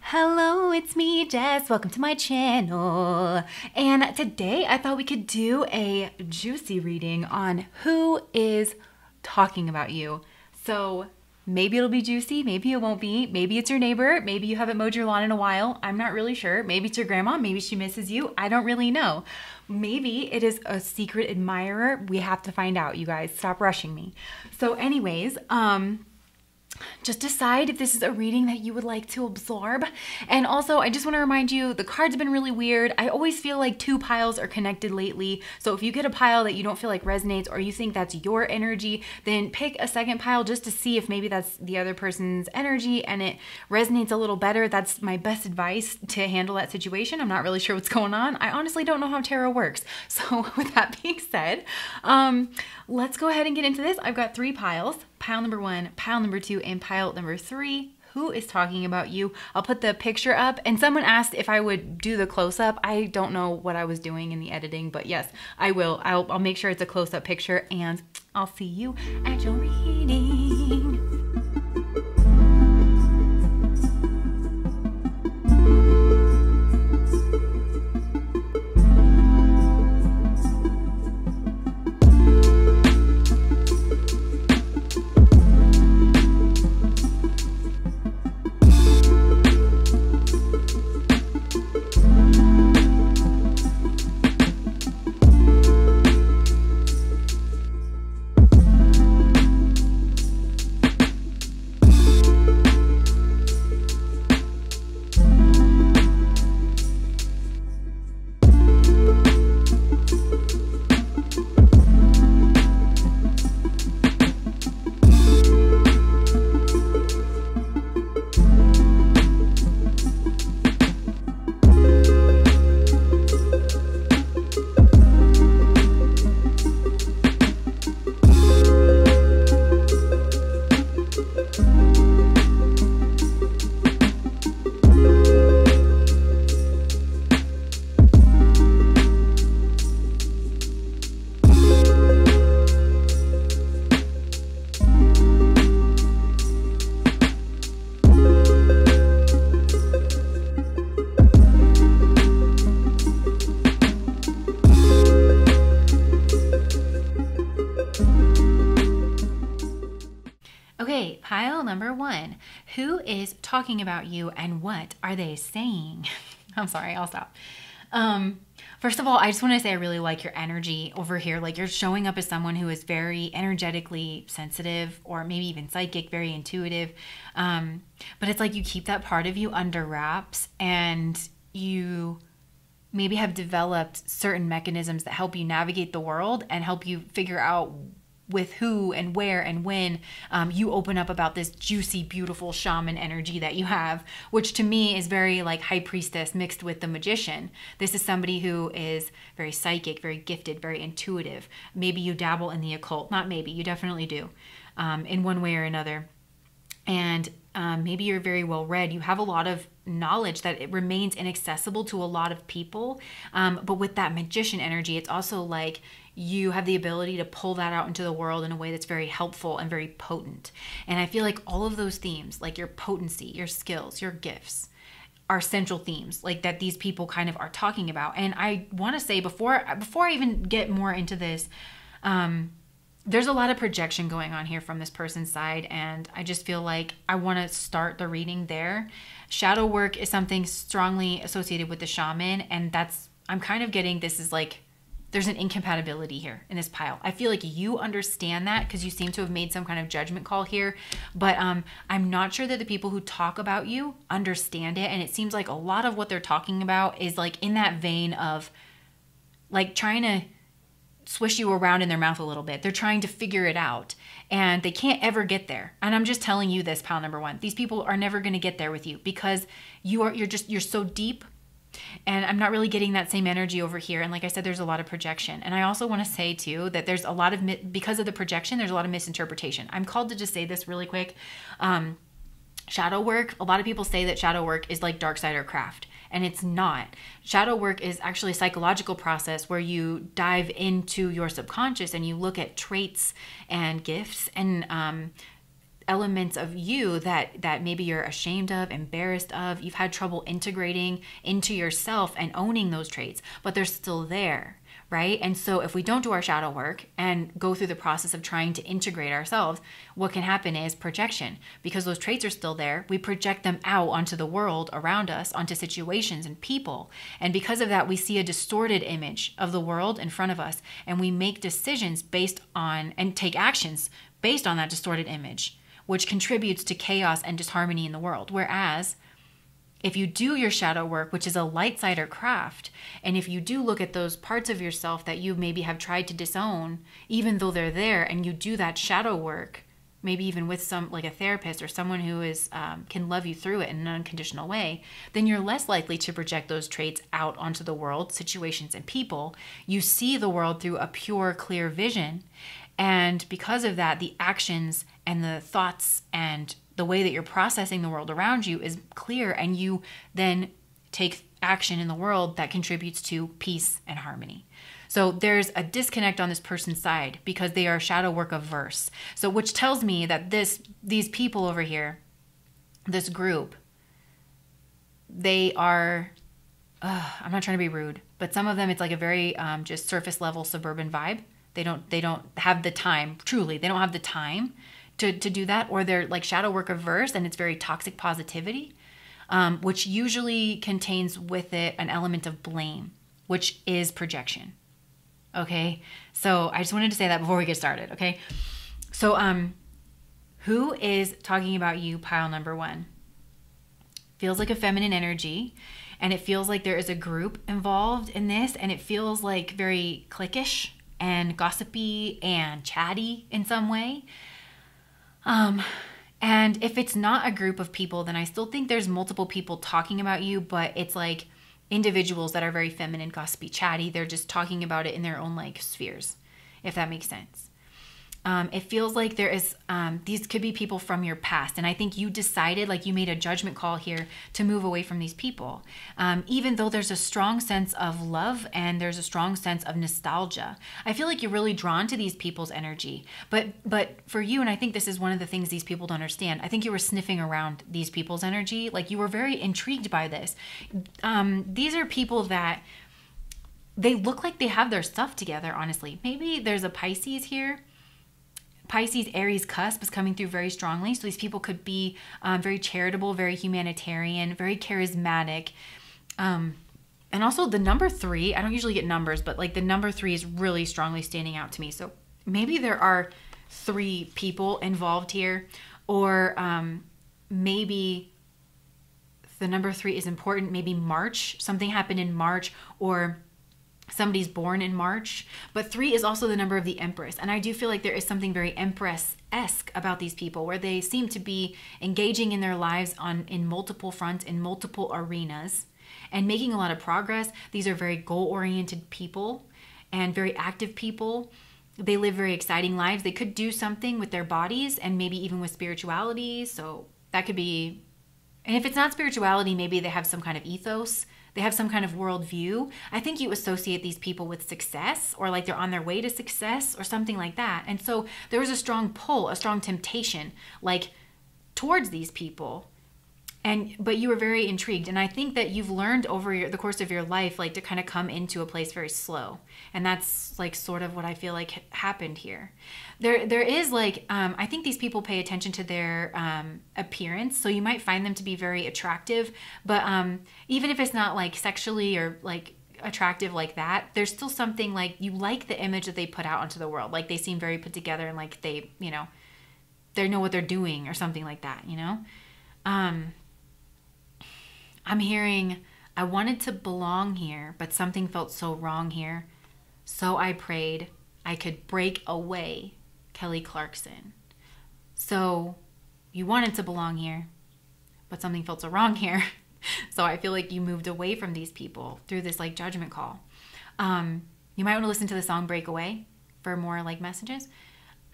Hello, it's me, Jess. Welcome to my channel. And today I thought we could do a juicy reading on who is talking about you. So maybe it'll be juicy, maybe it won't be. Maybe it's your neighbor, maybe you haven't mowed your lawn in a while. I'm not really sure. Maybe it's your grandma, maybe she misses you. I don't really know. Maybe it is a secret admirer. We have to find out, you guys. Stop rushing me. So anyways, just decide if this is a reading that you would like to absorb. And also, I just want to remind you, the cards have been really weird. I always feel like two piles are connected lately. So if you get a pile that you don't feel like resonates or you think that's your energy, then pick a second pile just to see if maybe that's the other person's energy and it resonates a little better. That's my best advice to handle that situation. I'm not really sure what's going on. I honestly don't know how tarot works. So with that being said, let's go ahead and get into this. I've got three piles. Pile number 1, pile number 2, and pile number 3. Who is talking about you? I'll put the picture up. And someone asked if I would do the close-up. I don't know what I was doing in the editing, but yes, I will. I'll make sure it's a close-up picture, and I'll see you at your reading. Okay, pile number 1. Who is talking about you and what are they saying? I'm sorry, I'll stop. First of all, I just want to say I really like your energy over here. Like, you're showing up as someone who is very energetically sensitive or maybe even psychic, very intuitive. But it's like you keep that part of you under wraps, and you maybe have developed certain mechanisms that help you navigate the world and help you figure out with who and where and when you open up about this juicy, beautiful shaman energy that you have, which to me is very like high priestess mixed with the magician. This is somebody who is very psychic, very gifted, very intuitive. Maybe you dabble in the occult. Not maybe, you definitely do, in one way or another. And maybe you're very well read. You have a lot of knowledge that it remains inaccessible to a lot of people. But with that magician energy, it's also like you have the ability to pull that out into the world in a way that's very helpful and very potent. And I feel like all of those themes, like your potency, your skills, your gifts, are central themes like that these people kind of are talking about. And I want to say before I even get more into this, there's a lot of projection going on here from this person's side, and I just feel like I want to start the reading there. Shadow work is something strongly associated with the shaman, and I'm kind of getting this is like there's an incompatibility here in this pile. I feel like you understand that because you seem to have made some kind of judgment call here, but I'm not sure that the people who talk about you understand it, and it seems like a lot of what they're talking about is like in that vein of like trying to swish you around in their mouth a little bit. They're trying to figure it out and they can't ever get there. And I'm just telling you this, pile number 1. These people are never going to get there with you because you're so deep, and I'm not really getting that same energy over here. And like I said, there's a lot of projection. And I also want to say too that there's a lot of because of the projection, there's a lot of misinterpretation. I'm called to just say this really quick. Shadow work, a lot of people say that shadow work is like dark side or craft, and it's not. Shadow work is actually a psychological process where you dive into your subconscious and you look at traits and gifts and elements of you that maybe you're ashamed of, embarrassed of, you've had trouble integrating into yourself and owning those traits, but they're still there, right? And so if we don't do our shadow work and go through the process of trying to integrate ourselves, what can happen is projection. Because those traits are still there, we project them out onto the world around us, onto situations and people. And because of that, we see a distorted image of the world in front of us, and we make decisions based on and take actions based on that distorted image, which contributes to chaos and disharmony in the world. Whereas if you do your shadow work, which is a light side or craft, and if you do look at those parts of yourself that you maybe have tried to disown, even though they're there, and you do that shadow work, maybe even with some, like a therapist or someone who is can love you through it in an unconditional way, then you're less likely to project those traits out onto the world, situations, and people. You see the world through a pure, clear vision. And because of that, the actions and the thoughts and the way that you're processing the world around you is clear, and you then take action in the world that contributes to peace and harmony. So there's a disconnect on this person's side because they are shadow work averse. So which tells me that these people over here, this group, they are, I'm not trying to be rude, but some of them, it's like a very just surface level suburban vibe. They don't have the time, truly, they don't have the time to do that, or they're like shadow work averse, and it's very toxic positivity, which usually contains with it an element of blame, which is projection. Okay, so I just wanted to say that before we get started. Okay, so who is talking about you? Pile number one feels like a feminine energy, and it feels like there is a group involved in this, and it feels like very cliquish and gossipy and chatty in some way. And if it's not a group of people, then I still think there's multiple people talking about you, but it's like individuals that are very feminine, gossipy, chatty. They're just talking about it in their own like spheres, if that makes sense. It feels like there is, these could be people from your past. And I think you decided, like you made a judgment call here to move away from these people. Even though there's a strong sense of love and there's a strong sense of nostalgia. I feel like you're really drawn to these people's energy. But for you, and I think this is one of the things these people don't understand, I think you were sniffing around these people's energy. Like you were very intrigued by this. These are people that they look like they have their stuff together, honestly. Maybe there's a Pisces here. Pisces Aries cusp is coming through very strongly. So these people could be very charitable, very humanitarian, very charismatic. And also the number 3, I don't usually get numbers, but like the number 3 is really strongly standing out to me. So maybe there are 3 people involved here, or maybe the number 3 is important. Maybe March, something happened in March, or somebody's born in March. But 3 is also the number of the Empress. And I do feel like there is something very Empress-esque about these people, where they seem to be engaging in their lives in multiple fronts, in multiple arenas, and making a lot of progress. These are very goal-oriented people and very active people. They live very exciting lives. They could do something with their bodies and maybe even with spirituality. So that could be, and if it's not spirituality, maybe they have some kind of ethos. They have some kind of worldview. I think you associate these people with success, or like they're on their way to success or something like that. And so there was a strong pull, a strong temptation, like towards these people. But you were very intrigued. And I think that you've learned over the course of your life, like to kind of come into a place very slow. And that's like sort of what I feel like happened here. There is like, I think these people pay attention to their appearance. So you might find them to be very attractive, but even if it's not like sexually or like attractive like that, there's still something like you like the image that they put out onto the world. Like they seem very put together and like they know what they're doing or something like that, I'm hearing, I wanted to belong here, but something felt so wrong here. So I prayed I could break away. Kelly Clarkson. So you wanted to belong here, but something felt so wrong here. So I feel like you moved away from these people through this like judgment call. You might want to listen to the song Break Away for more like messages.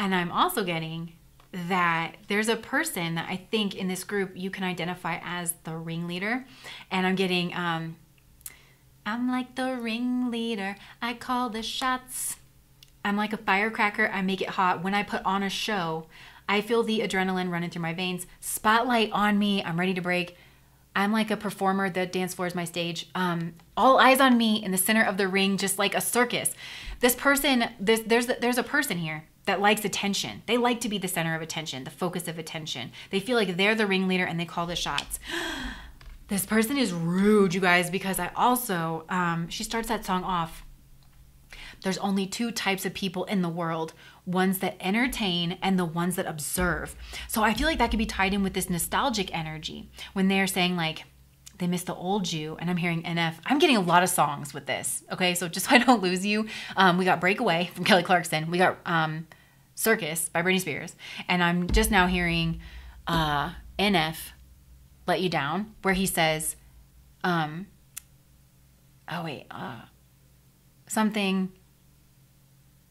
And I'm also getting that there's a person that I think in this group you can identify as the ringleader. And I'm getting, I'm like the ringleader, I call the shots. I'm like a firecracker, I make it hot. When I put on a show, I feel the adrenaline running through my veins. Spotlight on me. I'm ready to break. I'm like a performer. The dance floor is my stage. All eyes on me in the center of the ring, just like a circus. This person, there's a person here that likes attention. They like to be the center of attention, the focus of attention. They feel like they're the ringleader and they call the shots. This person is rude, you guys, because I also, she starts that song off. There's only two types of people in the world, ones that entertain and the ones that observe. So I feel like that could be tied in with this nostalgic energy when they're saying like, they miss the old you, and I'm hearing NF. I'm getting a lot of songs with this, okay? So just so I don't lose you, we got Breakaway from Kelly Clarkson. We got Circus by Britney Spears. And I'm just now hearing NF, Let You Down, where he says, something,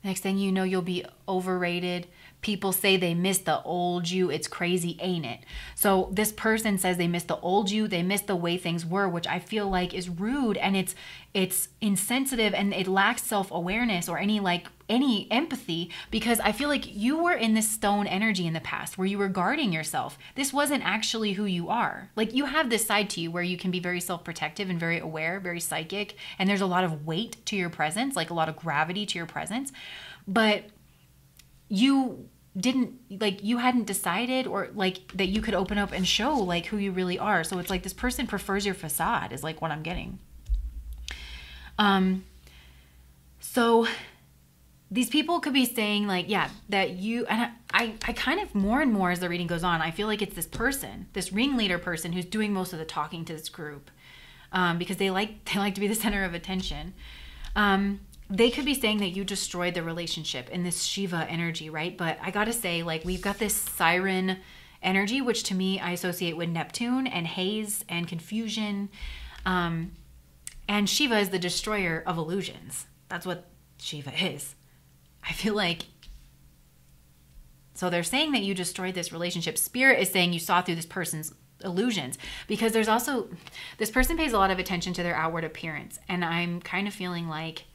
next thing you know, you'll be overrated. People say they miss the old you. It's crazy, ain't it? So this person says they miss the old you. They miss the way things were, which I feel like is rude, and it's insensitive, and it lacks self-awareness or any empathy, because I feel like you were in this stone energy in the past where you were guarding yourself. This wasn't actually who you are. Like, you have this side to you where you can be very self-protective and very aware, very psychic, and there's a lot of weight to your presence, like a lot of gravity to your presence. But you hadn't decided or like that you could open up and show like who you really are. So it's like this person prefers your facade is like what I'm getting. So these people could be saying like, yeah, that you, and I kind of more and more as the reading goes on, I feel like it's this person, this ringleader person who's doing most of the talking to this group, because they like to be the center of attention. They could be saying that you destroyed the relationship in this Shiva energy, right? But I gotta say, like, we've got this siren energy, which to me I associate with Neptune and haze and confusion. And Shiva is the destroyer of illusions. That's what Shiva is. I feel like, so they're saying that you destroyed this relationship. Spirit is saying you saw through this person's illusions, because there's also, this person pays a lot of attention to their outward appearance. And I'm kind of feeling like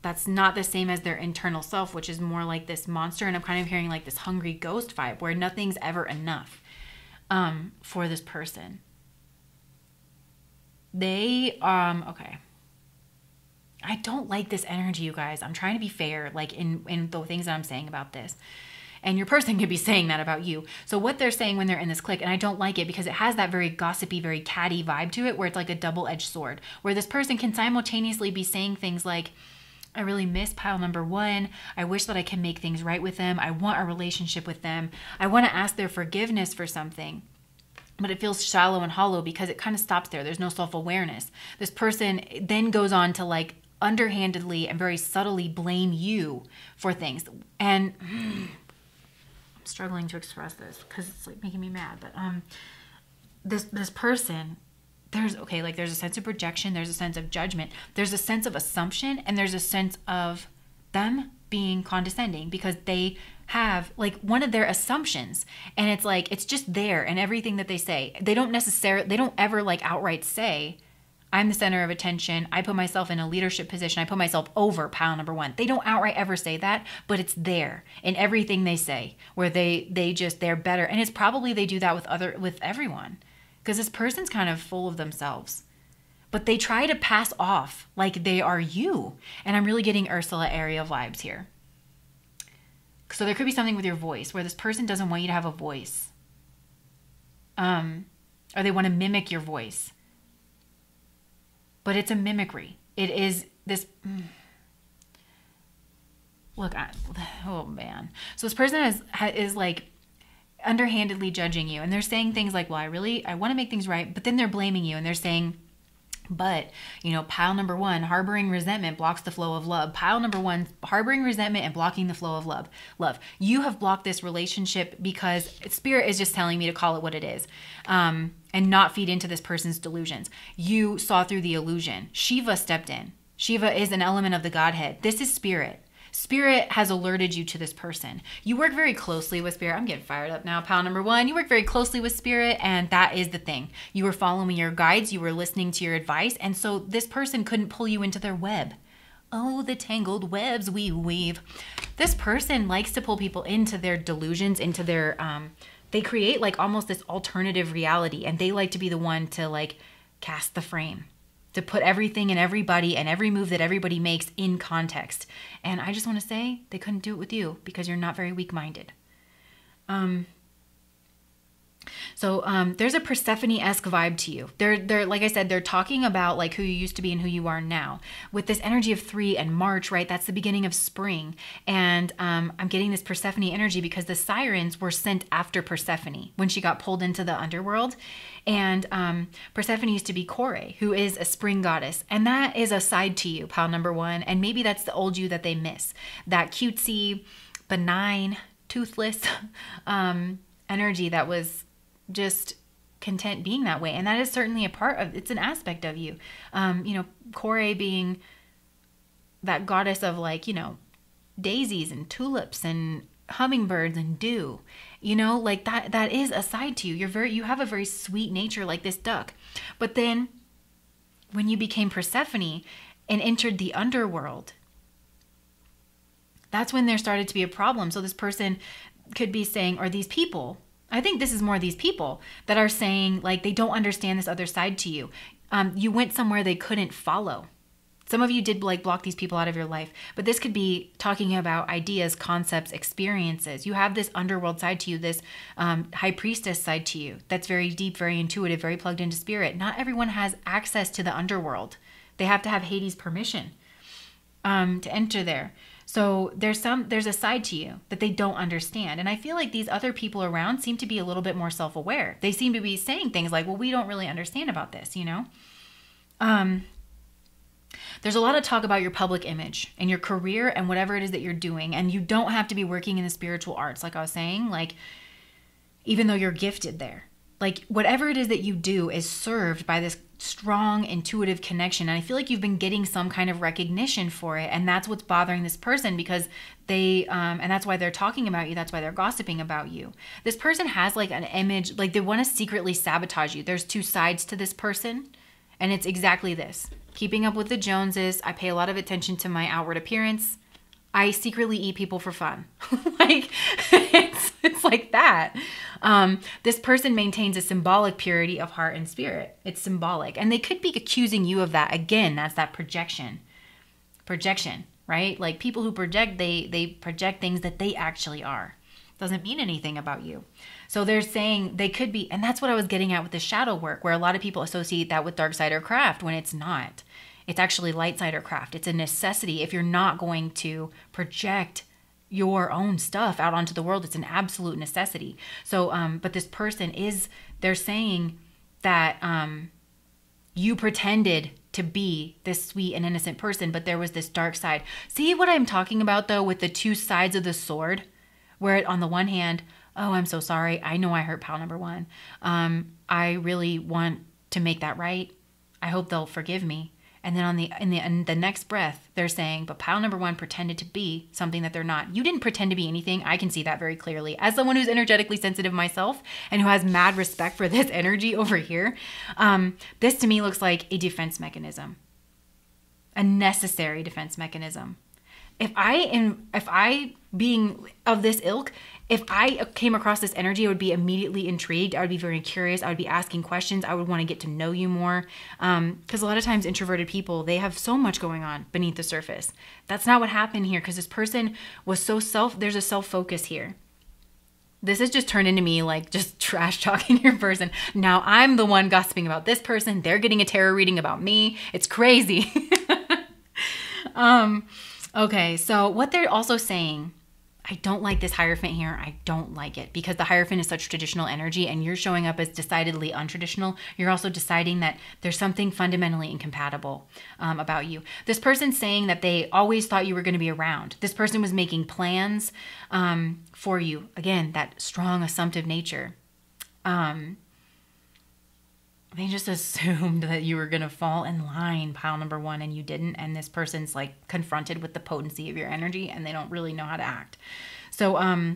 that's not the same as their internal self, which is more like this monster. And I'm kind of hearing like this hungry ghost vibe where nothing's ever enough for this person. They, okay. I don't like this energy, you guys. I'm trying to be fair, like in the things that I'm saying about this. And your person could be saying that about you. So what they're saying when they're in this clique, and I don't like it because it has that very gossipy, very catty vibe to it, where it's like a double-edged sword, where this person can simultaneously be saying things like, I really miss pile number one. I wish that I can make things right with them. I want a relationship with them. I want to ask their forgiveness for something. But it feels shallow and hollow because it kind of stops there. There's no self-awareness. This person then goes on to like underhandedly and very subtly blame you for things. And I'm struggling to express this because it's like making me mad. But this person, there's a sense of projection, there's a sense of judgment, there's a sense of assumption, and there's a sense of them being condescending because they have like one of their assumptions, and it's like it's just there in everything that they say. They don't ever like outright say, I'm the center of attention, I put myself in a leadership position, I put myself over pile number one. They don't outright ever say that, but it's there in everything they say, where they're better. And it's probably they do that with everyone, because this person's kind of full of themselves. But they try to pass off like they are you. And I'm really getting Ursula Ariel vibes here. So there could be something with your voice where this person doesn't want you to have a voice. Or they want to mimic your voice. But it's a mimicry. It is this... Look, oh man. So this person is like underhandedly judging you. And they're saying things like, well, I want to make things right. But then they're blaming you. And they're saying... But, pile number one, harboring resentment blocks the flow of love. Pile number one, harboring resentment and blocking the flow of love. You have blocked this relationship because Spirit is just telling me to call it what it is, and not feed into this person's delusions. You saw through the illusion. Shiva stepped in. Shiva is an element of the Godhead. This is Spirit. Spirit has alerted you to this person. You work very closely with Spirit. I'm getting fired up now. Pile number one, you work very closely with Spirit, and that is the thing. You were following your guides. You were listening to your advice, and so this person couldn't pull you into their web. Oh, the tangled webs we weave. This person likes to pull people into their delusions, into their, they create like almost this alternative reality, and they like to be the one to like cast the frame, to put everything and everybody and every move that everybody makes in context. And I just want to say they couldn't do it with you because you're not very weak-minded. So there's a Persephone-esque vibe to you. They're like I said, they're talking about like who you used to be and who you are now. With this energy of 3 and March, right? That's the beginning of spring. And I'm getting this Persephone energy because the sirens were sent after Persephone when she got pulled into the underworld. And Persephone used to be Kore, who is a spring goddess. And that is a side to you, pile number 1. And maybe that's the old you that they miss. That cutesy, benign, toothless energy that was just content being that way. And that is certainly a part of, it's an aspect of you. You know, Kore being that goddess of like, you know, daisies and tulips and hummingbirds and dew, you know, like that is a side to you. You have a very sweet nature like this duck. But then when you became Persephone and entered the underworld, that's when there started to be a problem. So this person could be saying, or these people, I think this is more these people that are saying like they don't understand this other side to you. You went somewhere they couldn't follow. Some of you did like block these people out of your life, but this could be talking about ideas, concepts, experiences. You have this underworld side to you, this high priestess side to you that's very deep, very intuitive, very plugged into spirit. Not everyone has access to the underworld. They have to have Hades' permission to enter there. So there's a side to you that they don't understand. And I feel like these other people around seem to be a little bit more self-aware. They seem to be saying things like, well, we don't really understand about this, you know? There's a lot of talk about your public image and your career and whatever it is that you're doing. And you don't have to be working in the spiritual arts. Like I was saying, like, even though you're gifted there, like whatever it is that you do is served by this strong intuitive connection. And I feel like you've been getting some kind of recognition for it. And that's what's bothering this person because they, and that's why they're talking about you. That's why they're gossiping about you. This person has like an image, like they want to secretly sabotage you. There's 2 sides to this person. And it's exactly this. Keeping up with the Joneses. I pay a lot of attention to my outward appearance. I secretly eat people for fun. Like, it's like that. This person maintains a symbolic purity of heart and spirit. It's symbolic. And they could be accusing you of that. Again, that's that projection. Projection, right? Like people who project, they project things that they actually are. Doesn't mean anything about you. So they're saying they could be, and that's what I was getting at with the shadow work, where a lot of people associate that with dark side or craft when it's not. It's actually light side or craft. It's a necessity. If you're not going to project your own stuff out onto the world, it's an absolute necessity. So, but this person they're saying that you pretended to be this sweet and innocent person, but there was this dark side. See what I'm talking about though, with the 2 sides of the sword, where on the one hand, oh, I'm so sorry. I know I hurt pal number 1. I really want to make that right. I hope they'll forgive me. And then in the next breath, they're saying, but pile number 1 pretended to be something that they're not. You didn't pretend to be anything. I can see that very clearly. As someone who's energetically sensitive myself and who has mad respect for this energy over here, this to me looks like a defense mechanism, a necessary defense mechanism. If I being of this ilk, if I came across this energy, I would be immediately intrigued. I would be very curious. I would be asking questions. I would want to get to know you more. Because a lot of times introverted people, they have so much going on beneath the surface. That's not what happened here because this person was so there's a self-focus here. This has just turned into me like just trash talking your person. Now I'm the one gossiping about this person. They're getting a tarot reading about me. It's crazy. Okay, so what they're also saying, I don't like this Hierophant here. I don't like it because the Hierophant is such traditional energy and you're showing up as decidedly untraditional. You're also deciding that there's something fundamentally incompatible about you. This person's saying that they always thought you were going to be around. This person was making plans for you. Again, that strong assumptive nature. They just assumed that you were going to fall in line, pile number 1, and you didn't. And this person's like confronted with the potency of your energy and they don't really know how to act. So,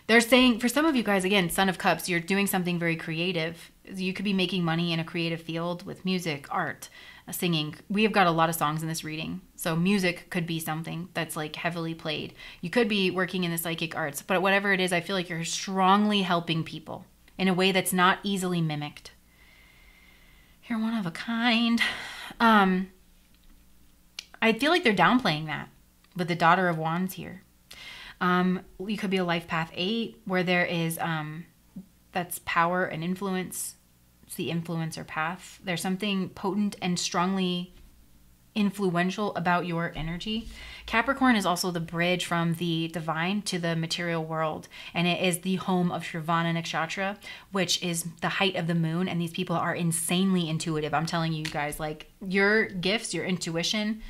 they're saying for some of you guys, again, Son of Cups, you're doing something very creative. You could be making money in a creative field with music, art, singing. We have got a lot of songs in this reading. So music could be something that's like heavily played. You could be working in the psychic arts, but whatever it is, I feel like you're strongly helping people in a way that's not easily mimicked. You're one of a kind. I feel like they're downplaying that with the Daughter of Wands here. You could be a life path 8 where there is, that's power and influence. It's the influencer path. There's something potent and strongly influential about your energy. Capricorn is also the bridge from the divine to the material world, and it is the home of Shravana Nakshatra, which is the height of the moon, and these people are insanely intuitive. I'm telling you guys, like, your gifts, your intuition,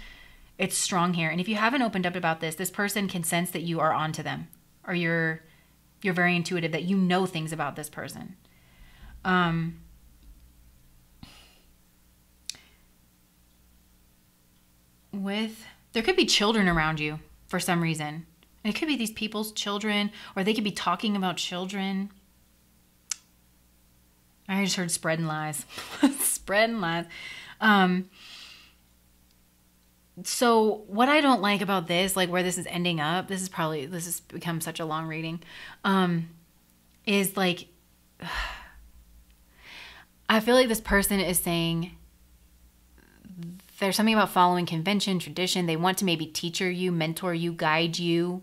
it's strong here. And if you haven't opened up about this, this person can sense that you are onto them, or you're very intuitive, that you know things about this person. There could be children around you for some reason. And it could be these people's children, or they could be talking about children. I just heard spreading lies. Spreading lies. So what I don't like about this, like where this is ending up, this has become such a long reading, is like, I feel like this person is saying there's something about following convention, tradition. They want to maybe teacher you, mentor you, guide you.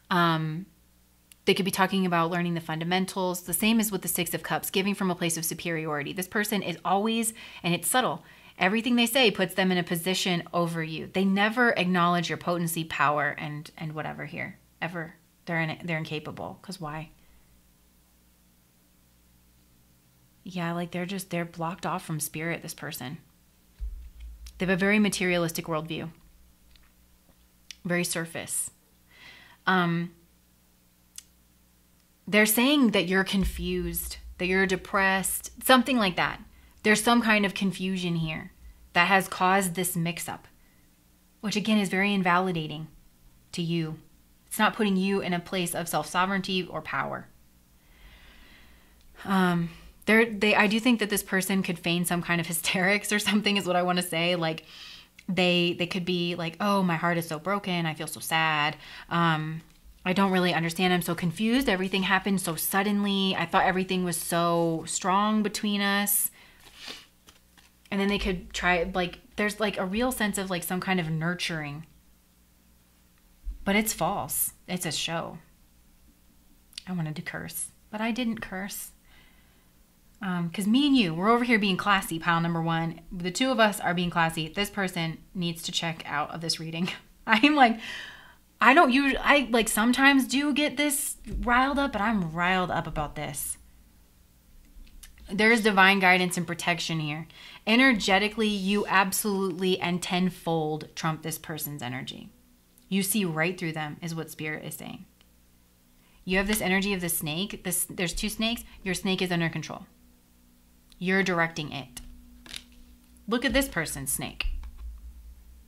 They could be talking about learning the fundamentals. The same as with the Six of Cups, giving from a place of superiority. This person is always, and it's subtle, everything they say puts them in a position over you. They never acknowledge your potency, power, and whatever here. Ever. They're incapable. Because why? Yeah, like they're blocked off from spirit, this person. They have a very materialistic worldview. Very surface. They're saying that you're confused, that you're depressed, something like that. There's some kind of confusion here that has caused this mix-up, which again is very invalidating to you. It's not putting you in a place of self-sovereignty or power. I do think that this person could feign some kind of hysterics or something, is what I want to say. Like they could be like, oh, my heart is so broken. I feel so sad. I don't really understand. I'm so confused. Everything happened so suddenly. I thought everything was so strong between us. And then they could try, like, there's like a real sense of like some kind of nurturing. But it's false. It's a show. I wanted to curse, but I didn't curse. Because me and you, we're over here being classy, pile number 1. The two of us are being classy. This person needs to check out of this reading. I'm like, I like sometimes do get this riled up, but I'm riled up about this. There's divine guidance and protection here. Energetically, you absolutely and tenfold trump this person's energy. You see right through them, is what Spirit is saying. You have this energy of the snake. There's 2 snakes. Your snake is under control. You're directing it. Look at this person's snake.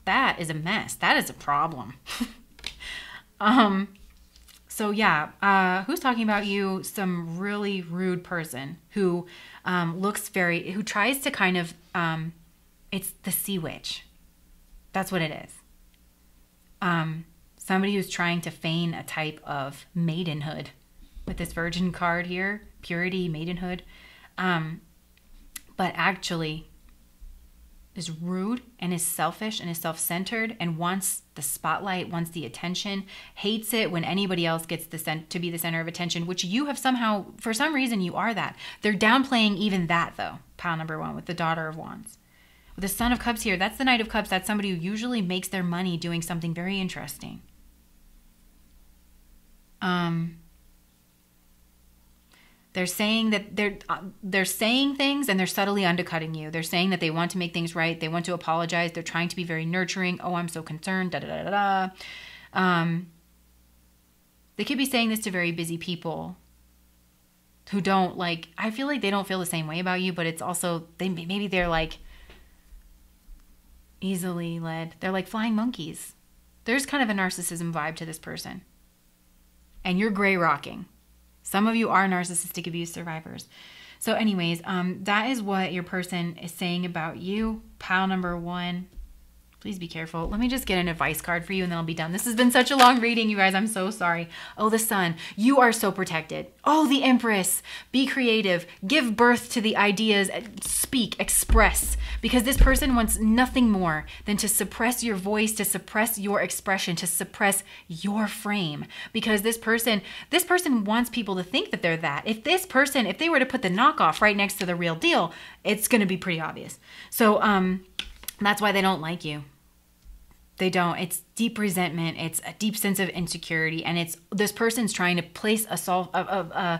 That is a mess. That is a problem. So yeah, who's talking about you? Some really rude person who who tries to kind of, it's the sea witch. That's what it is. Somebody who's trying to feign a type of maidenhood with this Virgin card here, purity, maidenhood. But actually is rude and is selfish and is self-centered and wants the spotlight, wants the attention, hates it when anybody else gets to be the center of attention, which you have somehow, for some reason, you are that. They're downplaying even that, though, pile number 1 with the Daughter of Wands. With the Son of Cups here, that's the Knight of Cups. That's somebody who usually makes their money doing something very interesting. They're saying that they're saying things and they're subtly undercutting you. They're saying that they want to make things right. They want to apologize. They're trying to be very nurturing. Oh, I'm so concerned. Da da da da da. They could be saying this to very busy people who don't like. I feel like they don't feel the same way about you, but it's also maybe they're like easily led. They're like flying monkeys. There's kind of a narcissism vibe to this person, and you're gray rocking. Some of you are narcissistic abuse survivors. So anyways, that is what your person is saying about you. Pile number 1. Please be careful. Let me just get an advice card for you and then I'll be done. This has been such a long reading, you guys. I'm so sorry. Oh, the Sun. You are so protected. Oh, the Empress. Be creative. Give birth to the ideas. Speak. Express. Because this person wants nothing more than to suppress your voice, to suppress your expression, to suppress your frame. Because this person wants people to think that they're that. If they were to put the knockoff right next to the real deal, it's going to be pretty obvious. So, that's why they don't like you. They don't. It's deep resentment. It's a deep sense of insecurity. And it's this person's trying to place a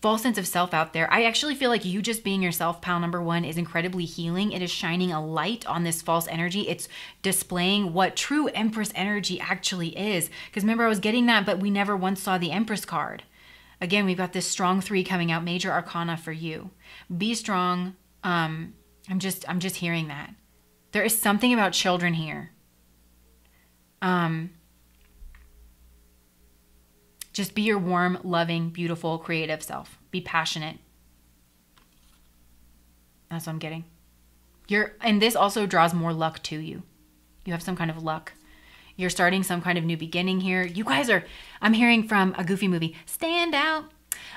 false sense of self out there. I actually feel like you just being yourself, pile number 1, is incredibly healing. It is shining a light on this false energy. It's displaying what true Empress energy actually is. Because remember, I was getting that, but we never once saw the Empress card. Again, we've got this strong 3 coming out, major arcana for you. Be strong. I'm just hearing that. There is something about children here. Just be your warm, loving, beautiful, creative self. Be passionate. That's what I'm getting. And this also draws more luck to you. You have some kind of luck. You're starting some kind of new beginning here. You guys are, I'm hearing from a Goofy movie, stand out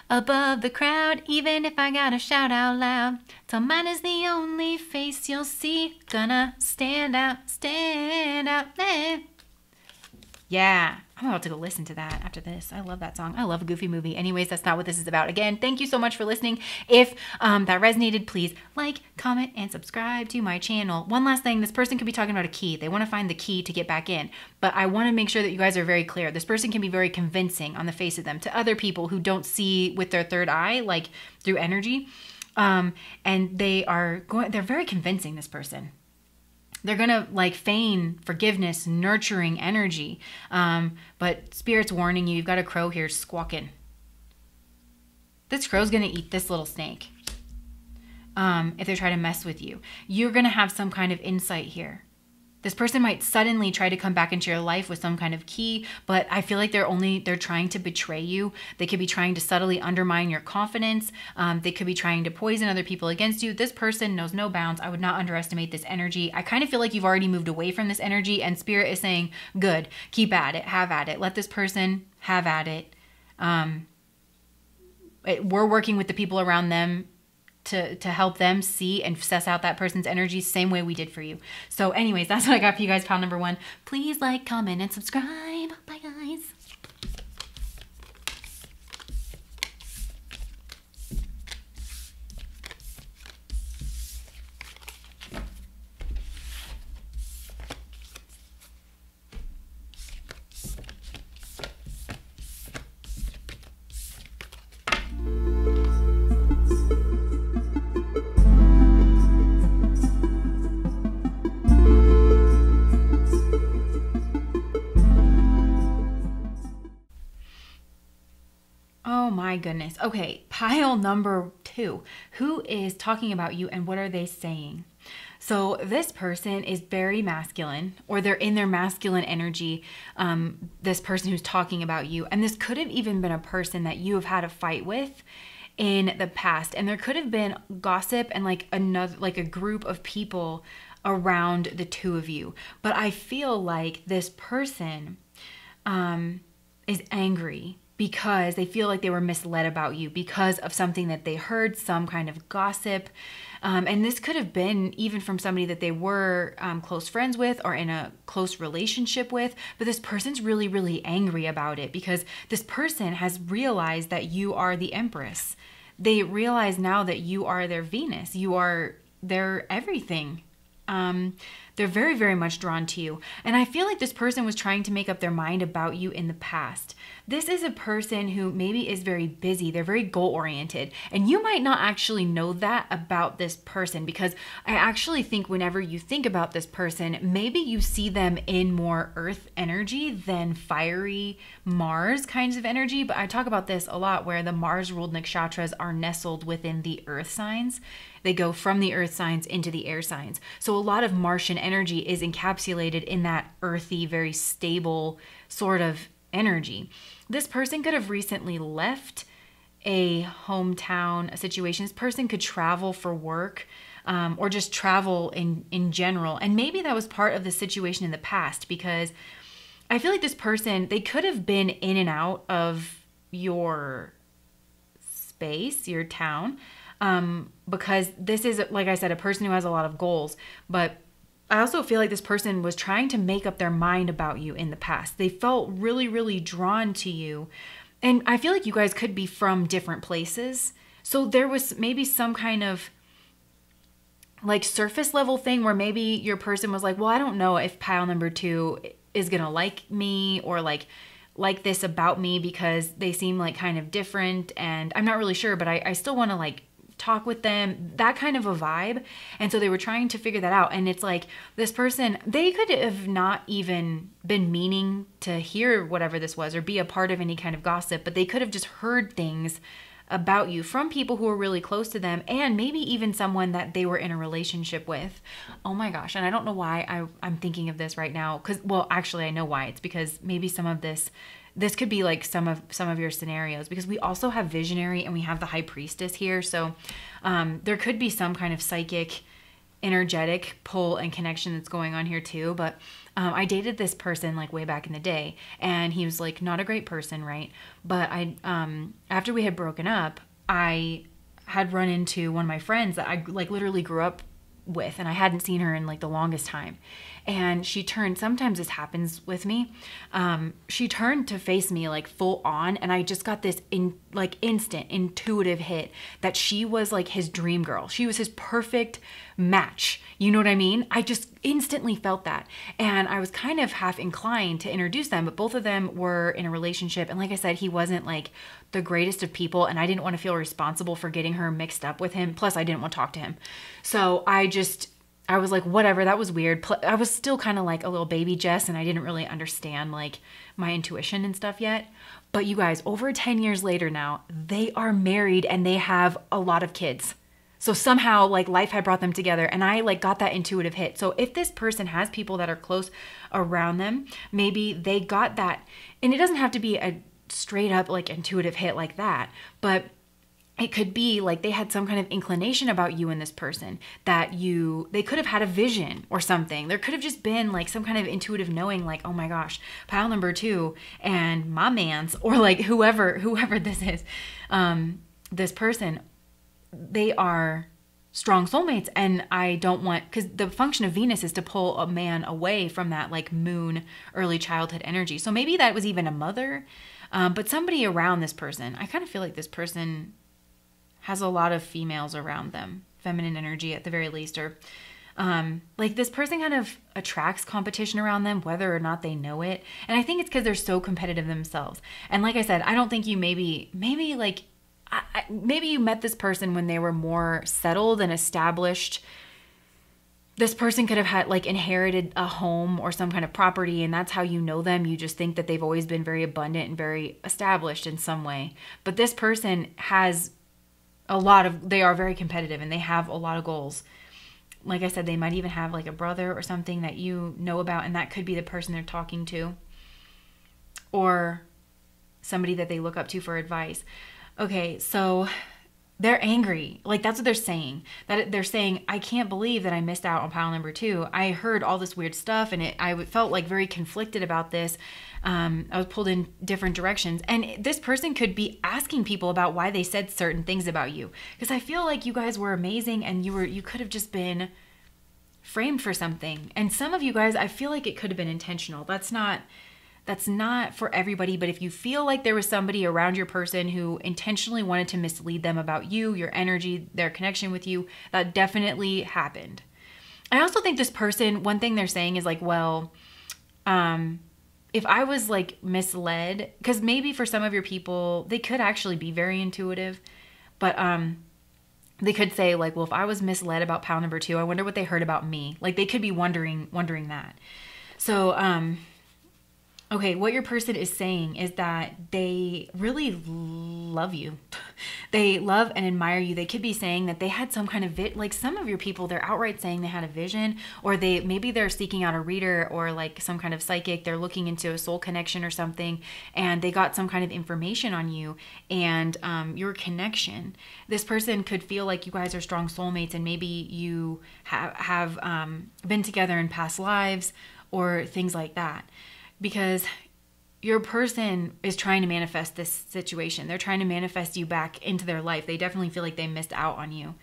above the crowd, even if I gotta shout out loud. Till mine is the only face you'll see. Gonna stand out, eh. Yeah, I'm about to go listen to that after this. I love that song. I love a Goofy movie. Anyways, that's not what this is about. Again, thank you so much for listening. If that resonated, please like, comment, and subscribe to my channel. One last thing, this person could be talking about a key. They want to find the key to get back in. But I want to make sure that you guys are very clear. This person can be very convincing on the face of them to other people who don't see with their third eye, like through energy. And they're very convincing, this person. They're going to like feign forgiveness, nurturing energy. But Spirit's warning you, you've got a crow here squawking. This crow's going to eat this little snake. If they try to mess with you, you're going to have some kind of insight here. This person might suddenly try to come back into your life with some kind of key, but I feel like they're trying to betray you. They could be trying to subtly undermine your confidence. They could be trying to poison other people against you. This person knows no bounds. I would not underestimate this energy. I kind of feel like you've already moved away from this energy, and Spirit is saying, good, keep at it, have at it. Let this person have at it. We're working with the people around them to help them see and suss out that person's energy, same way we did for you. So anyways, that's what I got for you guys, pile number 1. Please like, comment, and subscribe. Bye, guys. Oh my goodness. Okay, pile number 2. Who is talking about you and what are they saying? So this person is very masculine, or they're in their masculine energy, this person who's talking about you. And this could have even been a person that you have had a fight with in the past. And there could have been gossip and like a group of people around the two of you. But I feel like this person is angry because they feel like they were misled about you because of something that they heard, some kind of gossip. And this could have been even from somebody that they were close friends with or in a close relationship with. But this person's really, really angry about it because this person has realized that you are the Empress. They realize now that you are their Venus. You are their everything. They're very, very much drawn to you. And I feel like this person was trying to make up their mind about you in the past. This is a person who maybe is very busy. They're very goal-oriented. And you might not actually know that about this person, because I actually think whenever you think about this person, maybe you see them in more earth energy than fiery Mars kinds of energy. But I talk about this a lot, where the Mars-ruled nakshatras are nestled within the earth signs. They go from the earth signs into the air signs. So a lot of Martian energy is encapsulated in that earthy, very stable sort of energy. This person could have recently left a hometown situation. This person could travel for work, or just travel in general. And maybe that was part of the situation in the past, because I feel like this person, they could have been in and out of your space, your town, because this is, like I said, a person who has a lot of goals. But I also feel like this person was trying to make up their mind about you in the past. They felt really, really drawn to you. And I feel like you guys could be from different places. So there was maybe some kind of like surface level thing where maybe your person was like, well, I don't know if pile number 2 is going to like me, or like this about me, because they seem like kind of different and I'm not really sure, but I still want to like talk with them, that kind of a vibe. And so they were trying to figure that out. And it's like this person, they could have not even been meaning to hear whatever this was or be a part of any kind of gossip, but they could have just heard things about you from people who were really close to them, and maybe even someone that they were in a relationship with. Oh my gosh. And I don't know why I'm thinking of this right now, because, well, actually I know why. It's because maybe some of this could be like some of your scenarios, because we also have visionary and we have the high priestess here. So there could be some kind of psychic energetic pull and connection that's going on here too. But I dated this person like way back in the day, and he was like not a great person, right? But after we had broken up, I had run into one of my friends that I like literally grew up with, and I hadn't seen her in like the longest time. And she turned, sometimes this happens with me, she turned to face me like full on, and I just got this instant intuitive hit that she was like his dream girl. She was his perfect match. You know what I mean? I just instantly felt that. And I was kind of half inclined to introduce them, but both of them were in a relationship. And like I said, he wasn't like the greatest of people, and I didn't want to feel responsible for getting her mixed up with him. Plus I didn't want to talk to him. So I was like, whatever, that was weird. I was still kind of like a little baby Jess, and I didn't really understand like my intuition and stuff yet. But you guys, over 10 years later now, they are married and they have a lot of kids. So somehow like life had brought them together, and I like got that intuitive hit. So if this person has people that are close around them, maybe they got that. And it doesn't have to be a straight up like intuitive hit like that, but it could be like they had some kind of inclination about you and this person, that they could have had a vision or something. There could have just been like some kind of intuitive knowing, like, oh my gosh, pile number 2 and my man's, or like whoever this is, this person, they are strong soulmates. And I don't want, because the function of Venus is to pull a man away from that like moon, early childhood energy. So maybe that was even a mother, but somebody around this person. I kind of feel like this person has a lot of females around them, feminine energy at the very least, or like this person kind of attracts competition around them, whether or not they know it. And I think it's because they're so competitive themselves. And like I said, I don't think you maybe you met this person when they were more settled and established. This person could have had like inherited a home or some kind of property, and that's how you know them. You just think that they've always been very abundant and very established in some way. But this person has they are very competitive, and they have a lot of goals. Like I said, they might even have like a brother or something that you know about, and that could be the person they're talking to, or somebody that they look up to for advice. Okay, so they're angry. Like that's what they're saying. That they're saying, I can't believe that I missed out on pile number 2. I heard all this weird stuff, and I felt like very conflicted about this. I was pulled in different directions. And this person could be asking people about why they said certain things about you. Because I feel like you guys were amazing, and you could have just been framed for something. And some of you guys, I feel like it could have been intentional. That's not for everybody, but if you feel like there was somebody around your person who intentionally wanted to mislead them about you, your energy, their connection with you, that definitely happened. I also think this person, one thing they're saying is like, well, if I was like misled, because maybe for some of your people, they could actually be very intuitive, but they could say like, well, if I was misled about pile number 2, I wonder what they heard about me. Like they could be wondering that. So, okay, what your person is saying is that they really love you. They love and admire you. They could be saying that they had some kind of like some of your people, they're outright saying they had a vision, or maybe they're seeking out a reader or like some kind of psychic. They're looking into a soul connection or something, and they got some kind of information on you and your connection. This person could feel like you guys are strong soulmates, and maybe you have been together in past lives or things like that, because your person is trying to manifest this situation. They're trying to manifest you back into their life. They definitely feel like they missed out on you.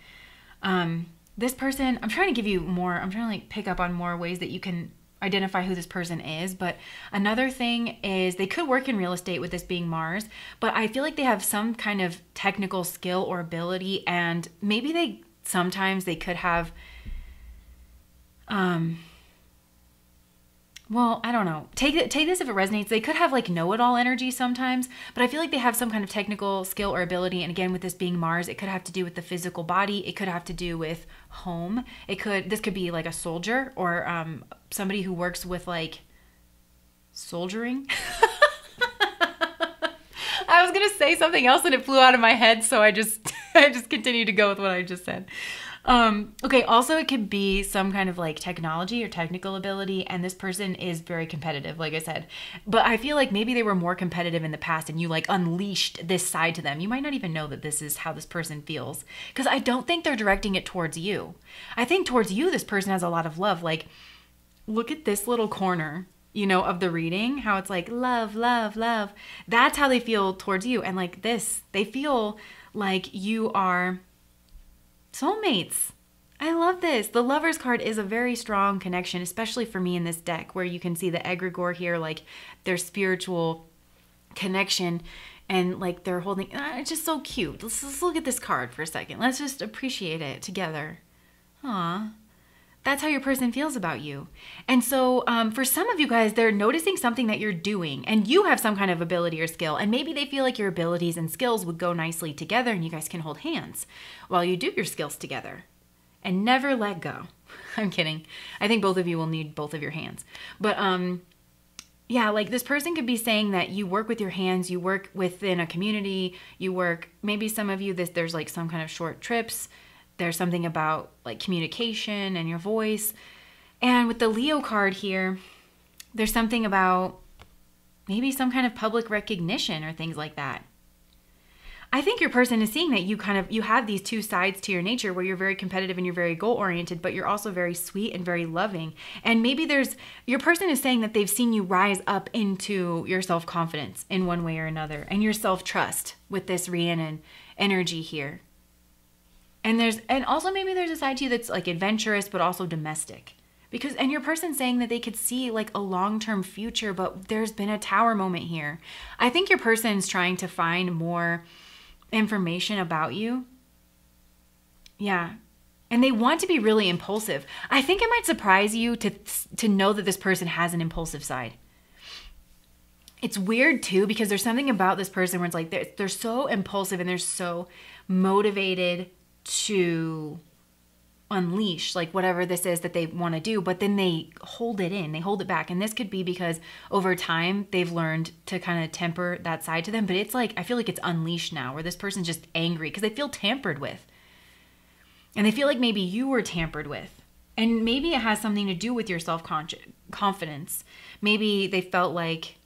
This person, I'm trying to give you more, I'm trying to like pick up on more ways that you can identify who this person is. But another thing is they could work in real estate with this being Mars, but I feel like they have some kind of technical skill or ability, and maybe sometimes they could have, well, I don't know. Take this if it resonates. They could have like know-it-all energy sometimes, but I feel like they have some kind of technical skill or ability. And again, with this being Mars, it could have to do with the physical body. It could have to do with home. This could be like a soldier or somebody who works with like soldiering. I was gonna say something else and it flew out of my head, so I just continued to go with what I just said. Okay, also it could be some kind of like technology or technical ability, and this person is very competitive, like I said. But I feel like maybe they were more competitive in the past and you like unleashed this side to them. You might not even know that this is how this person feels, because I don't think they're directing it towards you. I think towards you, this person has a lot of love. Like, look at this little corner, of the reading, how it's like love, love, love. That's how they feel towards you. And like this, they feel like you are soulmates. I love this. The Lovers card is a very strong connection, especially for me in this deck, where you can see the egregore here, like their spiritual connection, and like they're holding, it's just so cute. Let's look at this card for a second. Let's just appreciate it together. Aw. That's how your person feels about you. And so for some of you guys, they're noticing something that you're doing, and you have some kind of ability or skill, and maybe they feel like your abilities and skills would go nicely together and you guys can hold hands while you do your skills together and never let go. I'm kidding. I think both of you will need both of your hands. But yeah, like this person could be saying that you work with your hands, you work within a community, maybe some of you, there's like some kind of short trips. There's something about like communication and your voice. And with the Leo card here, there's something about maybe some kind of public recognition or things like that. I think your person is seeing that you have these two sides to your nature where you're very competitive and you're very goal oriented, but you're also very sweet and very loving. And maybe your person is saying that they've seen you rise up into your self-confidence in one way or another, and your self-trust with this Rhiannon energy here. And also maybe there's a side to you that's like adventurous, but also domestic. And your person's saying that they could see like a long-term future, but there's been a tower moment here. I think your person's trying to find more information about you. Yeah. And they want to be really impulsive. I think it might surprise you to know that this person has an impulsive side. It's weird too, because there's something about this person where it's like they're so impulsive and they're so motivated to unleash like whatever this is that they want to do, but then they hold it back. And this could be because over time they've learned to kind of temper that side to them, but it's like I feel like it's unleashed now, where this person's just angry because they feel tampered with, and they feel like maybe you were tampered with, and maybe it has something to do with your self-confidence. Maybe they felt like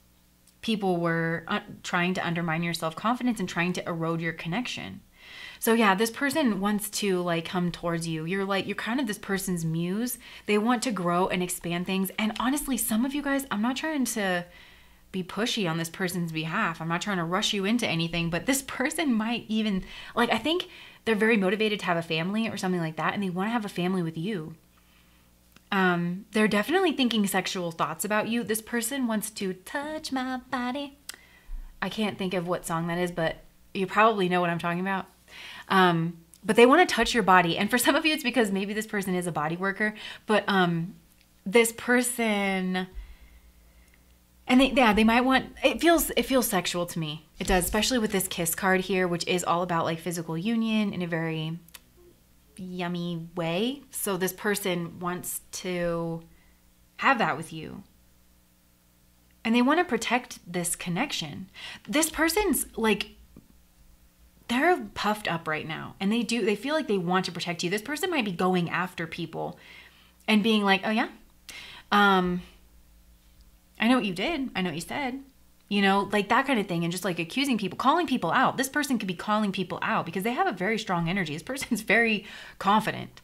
people were trying to undermine your self-confidence and trying to erode your connection. So yeah, this person wants to like come towards you. You're kind of this person's muse. They want to grow and expand things. And honestly, some of you guys, I'm not trying to be pushy on this person's behalf. I'm not trying to rush you into anything, but this person might even, I think they're very motivated to have a family or something like that, and they want to have a family with you. They're definitely thinking sexual thoughts about you. This person wants to touch my body. I can't think of what song that is, but you probably know what I'm talking about. But they want to touch your body. And for some of you, it's because maybe this person is a body worker, but, this person, and they might want, it feels sexual to me. It does, especially with this kiss card here, which is all about like physical union in a very yummy way. So this person wants to have that with you. And they want to protect this connection. This person's like, they're puffed up right now, and they feel like they want to protect you. This person might be going after people and being like, oh yeah, I know what you did. I know what you said. You know, like that kind of thing. And just like accusing people, calling people out. This person could be calling people out because they have a very strong energy. This person's very confident.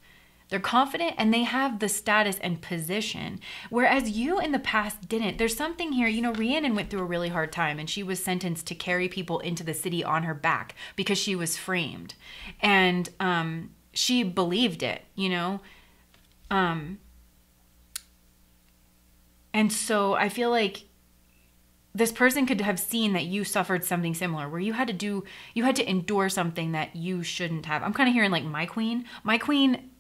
They're confident and they have the status and position. Whereas you in the past didn't. There's something here. You know, Rhiannon went through a really hard time and she was sentenced to carry people into the city on her back because she was framed. And she believed it, you know. And so I feel like this person could have seen that you suffered something similar where you had to endure something that you shouldn't have. I'm kind of hearing like my queen. My queen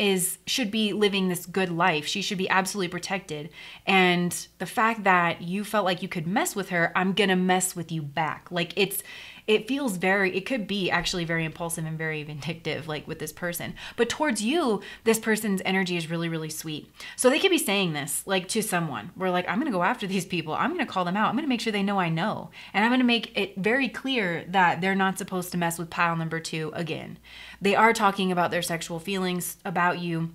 should be living this good life. She should be absolutely protected. And the fact that you felt like you could mess with her, I'm going to mess with you back. Like it feels it could be actually very impulsive and very vindictive, like with this person. But towards you, this person's energy is really, really sweet. So they could be saying this like to someone. We're like, I'm going to go after these people. I'm going to call them out. I'm going to make sure they know I know. And I'm going to make it very clear that they're not supposed to mess with pile number 2 again. They are talking about their sexual feelings about you.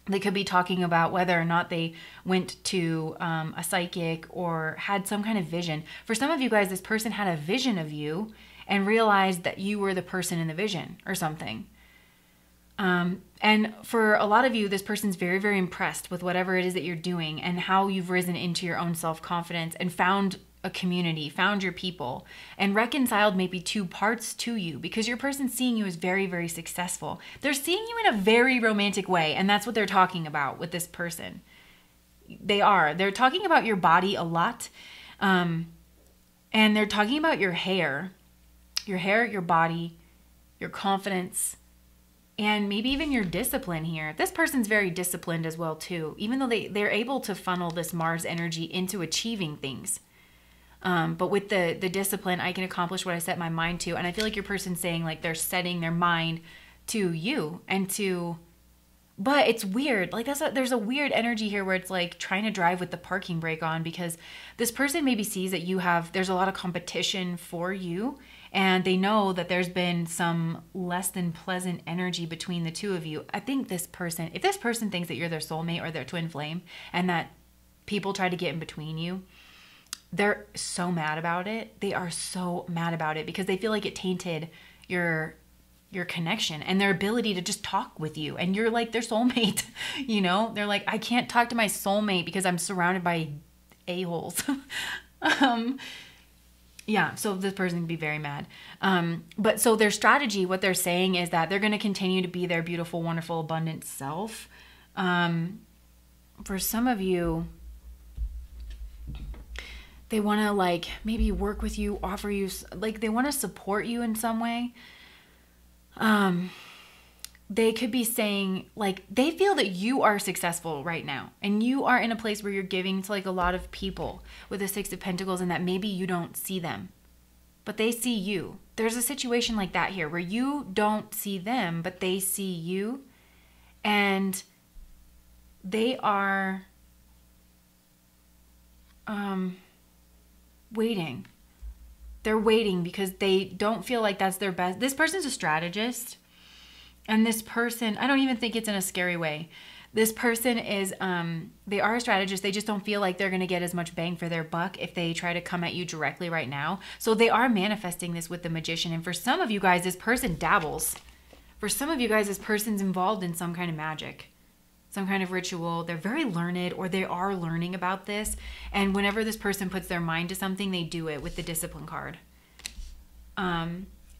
They could be talking about whether or not they went to a psychic or had some kind of vision. For some of you guys, this person had a vision of you and realized that you were the person in the vision or something. And for a lot of you, this person's very, very impressed with whatever it is that you're doing and how you've risen into your own self-confidence and found a community, found your people, and reconciled maybe 2 parts to you because your person's seeing you as very, very successful. They're seeing you in a very romantic way, and that's what they're talking about with this person. They're talking about your body a lot, and they're talking about your hair, your body, your confidence, and maybe even your discipline here. This person's very disciplined as well too, even though they're able to funnel this Mars energy into achieving things. But with the discipline, I can accomplish what I set my mind to. And I feel like your person's saying like they're setting their mind to you and to, but it's weird. Like there's a weird energy here where it's like trying to drive with the parking brake on because this person maybe sees that there's a lot of competition for you. And they know that there's been some less than pleasant energy between the 2 of you. I think if this person thinks that you're their soulmate or their twin flame and that people try to get in between you, they're so mad about it. They are so mad about it because they feel like it tainted your connection and their ability to just talk with you. And you're like their soulmate, you know? They're like, I can't talk to my soulmate because I'm surrounded by a-holes. Yeah, so this person can be very mad. But so their strategy, what they're saying is that they're going to continue to be their beautiful, wonderful, abundant self. For some of you, they want to like maybe work with you, offer you, like they want to support you in some way. They could be saying like they feel that you are successful right now and you are in a place where you're giving to like a lot of people with the 6 of Pentacles and that maybe you don't see them, but they see you. There's a situation like that here where you don't see them, but they see you and they are waiting. They're waiting because they don't feel like that's their best. This person's a strategist. And this person, I don't even think it's in a scary way. This person is, they are a strategist. They just don't feel like they're going to get as much bang for their buck if they try to come at you directly right now. So they are manifesting this with the Magician. And for some of you guys, this person dabbles. For some of you guys, this person's involved in some kind of magic, some kind of ritual. They're very learned or they are learning about this. And whenever this person puts their mind to something, they do it with the Discipline card.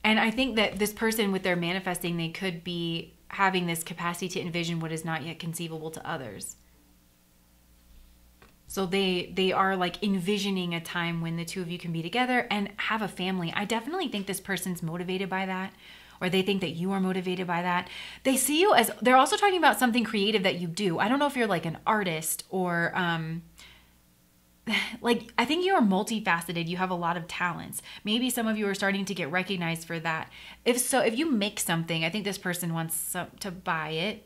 And I think that this person with their manifesting, they could be having this capacity to envision what is not yet conceivable to others. So they are like envisioning a time when the 2 of you can be together and have a family. I definitely think this person's motivated by that, or they think that you are motivated by that. They see you as, they're also talking about something creative that you do. I don't know if you're like an artist or, like, I think you are multifaceted. You have a lot of talents. Maybe some of you are starting to get recognized for that. If so, if you make something, I think this person wants to buy it.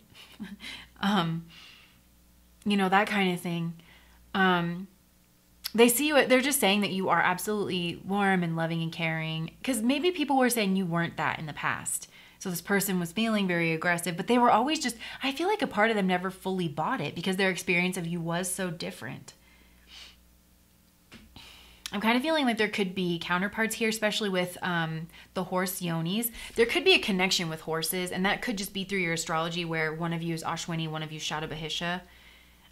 You know, that kind of thing. They see you, they're just saying that you are absolutely warm and loving and caring. Because maybe people were saying you weren't that in the past. So this person was feeling very aggressive, but they were always just, I feel like a part of them never fully bought it because their experience of you was so different. I'm kind of feeling like there could be counterparts here, especially with the horse yonis. There could be a connection with horses, and that could just be through your astrology where one of you is Ashwini, one of you is Shadabhahisha.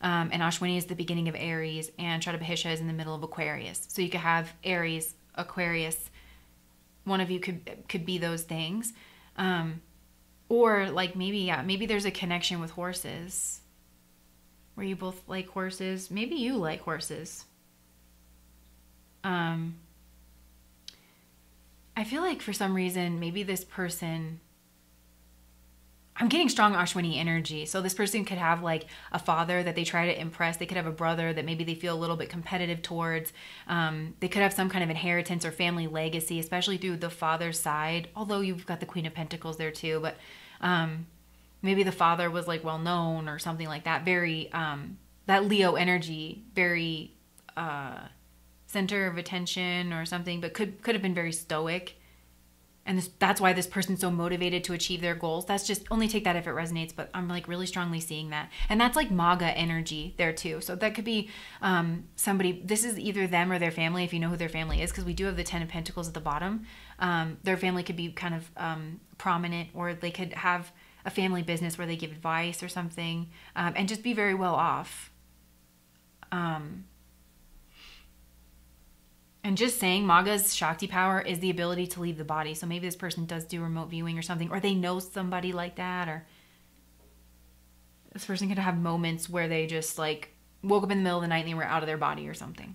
And Ashwini is the beginning of Aries, and Shadabhahisha is in the middle of Aquarius. So you could have Aries, Aquarius. One of you could be those things. Or like maybe there's a connection with horses where you both like horses. Maybe you like horses. I feel like for some reason, maybe this person, I'm getting strong Ashwini energy. So this person could have like a father that they try to impress. They could have a brother that maybe they feel a little bit competitive towards. They could have some kind of inheritance or family legacy, especially through the father's side. Although you've got the Queen of Pentacles there too. But maybe the father was like well known or something like that. Very, that Leo energy, very center of attention or something, but could have been very stoic. And that's why this person's so motivated to achieve their goals. That's just, only take that if it resonates, but I'm like really strongly seeing that. And that's like MAGA energy there too. So that could be somebody, this is either them or their family, if you know who their family is, because we do have the 10 of Pentacles at the bottom. Their family could be kind of prominent, or they could have a family business where they give advice or something, and just be very well off. And just saying, Maga's Shakti power is the ability to leave the body. So maybe this person does do remote viewing or something, or they know somebody like that, or this person could have moments where they just like woke up in the middle of the night and they were out of their body or something.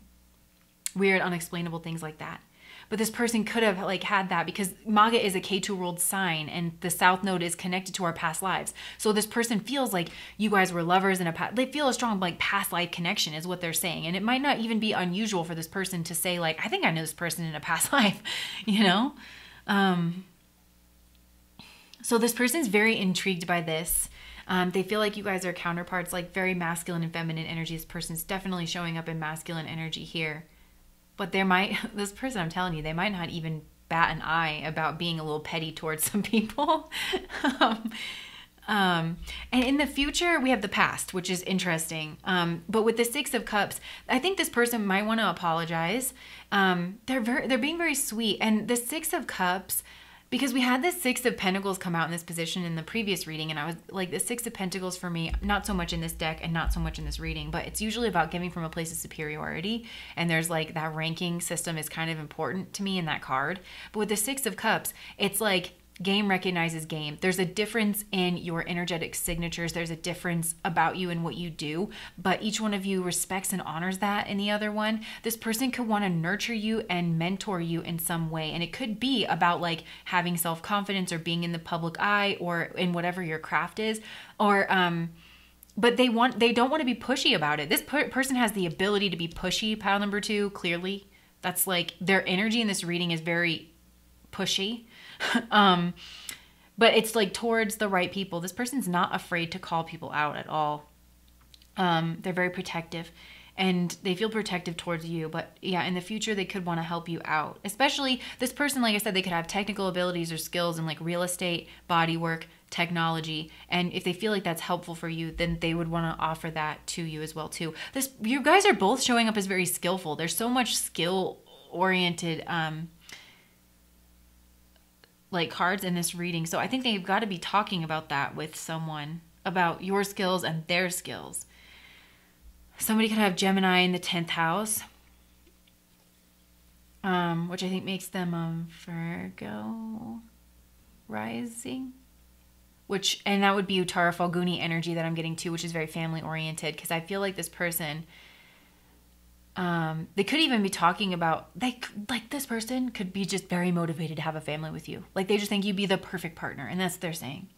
Weird, unexplainable things like that. But this person could have like had that because Maga is a K2 ruled sign, and the South Node is connected to our past lives. So this person feels like you guys were lovers in a past. They feel a strong like past life connection is what they're saying. And it might not even be unusual for this person to say like, I think I know this person in a past life, you know? So this person's very intrigued by this. They feel like you guys are counterparts, like very masculine and feminine energy. This person's definitely showing up in masculine energy here. But this person, I'm telling you, they might not even bat an eye about being a little petty towards some people. And in the future, we have the past, which is interesting. But with the Six of Cups, I think this person might want to apologize. They're being very sweet. And the Six of Cups, because we had the Six of Pentacles come out in this position in the previous reading, and I was like, the Six of Pentacles for me, not so much in this deck and not so much in this reading, but it's usually about giving from a place of superiority. And there's like that ranking system is kind of important to me in that card. But with the Six of Cups, it's like game recognizes game. There's a difference in your energetic signatures. There's a difference about you and what you do, but each one of you respects and honors that in the other one. This person could want to nurture you and mentor you in some way. And it could be about like having self-confidence or being in the public eye or in whatever your craft is, or, but they don't want to be pushy about it. This person has the ability to be pushy, pile number 2, clearly. That's like their energy in this reading is very pushy. But it's like towards the right people. This person's not afraid to call people out at all. They're very protective and they feel protective towards you. But yeah, in the future, they could want to help you out. Especially this person, like I said, they could have technical abilities or skills in like real estate, body work, technology. And if they feel like that's helpful for you, then they would want to offer that to you as well too. You guys are both showing up as very skillful. There's so much skill oriented, like cards in this reading. So I think they've got to be talking about that with someone, about your skills and their skills. Somebody could have Gemini in the 10th house, which I think makes them Virgo rising, and that would be Uttara Falguni energy that I'm getting to, which is very family oriented. Because I feel like this person, they could even be talking about, like this person could be just very motivated to have a family with you. Like they just think you'd be the perfect partner, and that's what they're saying.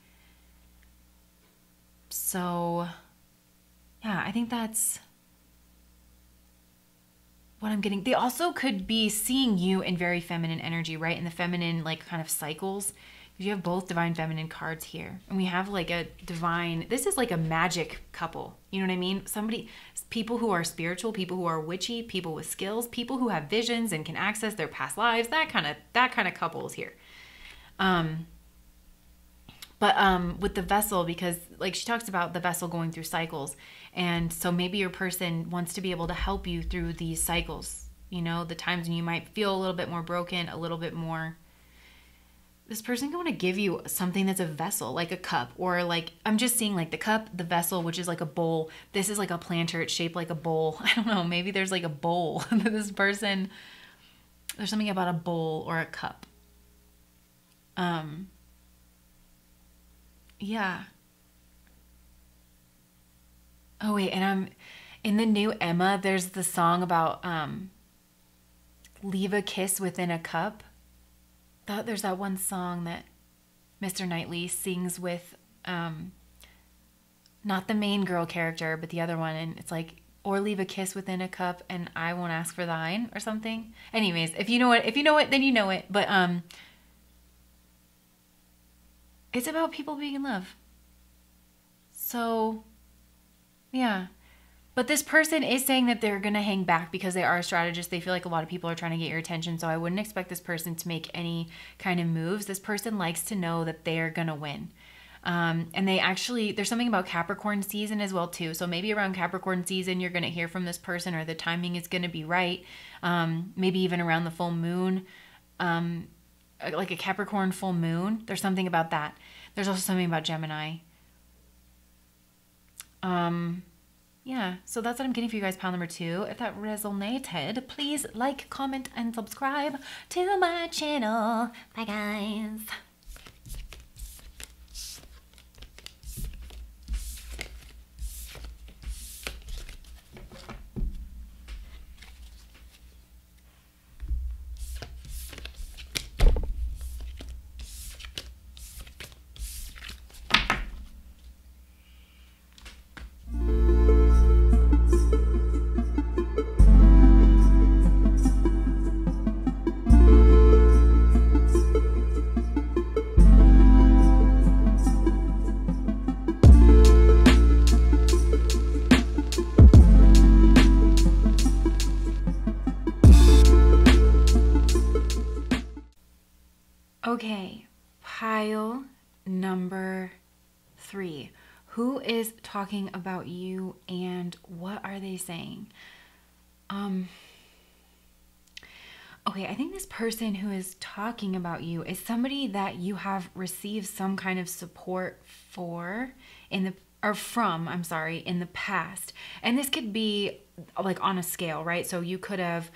So yeah, I think that's what I'm getting. They also could be seeing you in very feminine energy, right? In the feminine, like kind of cycles. You have both divine feminine cards here. And we have like a divine, this is like a magic couple. You know what I mean? People who are spiritual, people who are witchy, people with skills, people who have visions and can access their past lives, that kind of couple is here. But with the vessel, because like she talks about the vessel going through cycles. And so maybe your person wants to be able to help you through these cycles. You know, the times when you might feel a little bit more broken, a little bit more. This person can want to give you something that's a vessel, like a cup, or like, I'm just seeing like the cup, the vessel, which is like a bowl. This is like a planter. It's shaped like a bowl. I don't know. Maybe there's like a bowl that this person, there's something about a bowl or a cup. Yeah. Oh wait, and I'm in the new Emma, there's the song about leave a kiss within a cup. There's that one song that Mr. Knightley sings with not the main girl character, but the other one, and it's like, or leave a kiss within a cup and I won't ask for thine or something. Anyways, if you know it, then you know it. But it's about people being in love. So yeah. But this person is saying that they're going to hang back because they are a strategist. They feel like a lot of people are trying to get your attention. So I wouldn't expect this person to make any kind of moves. This person likes to know that they're going to win. And there's something about Capricorn season as well too. So maybe around Capricorn season, you're going to hear from this person, or the timing is going to be right. Maybe even around the full moon, like a Capricorn full moon. There's something about that. There's also something about Gemini. Yeah, so that's what I'm getting for you guys, pile number 2. If that resonated, please like, comment, and subscribe to my channel. Bye, guys. Okay, pile number 3. Who is talking about you and what are they saying? Okay, I think this person who is talking about you is somebody that you have received some kind of support in the past. And this could be like on a scale, right? So you could have,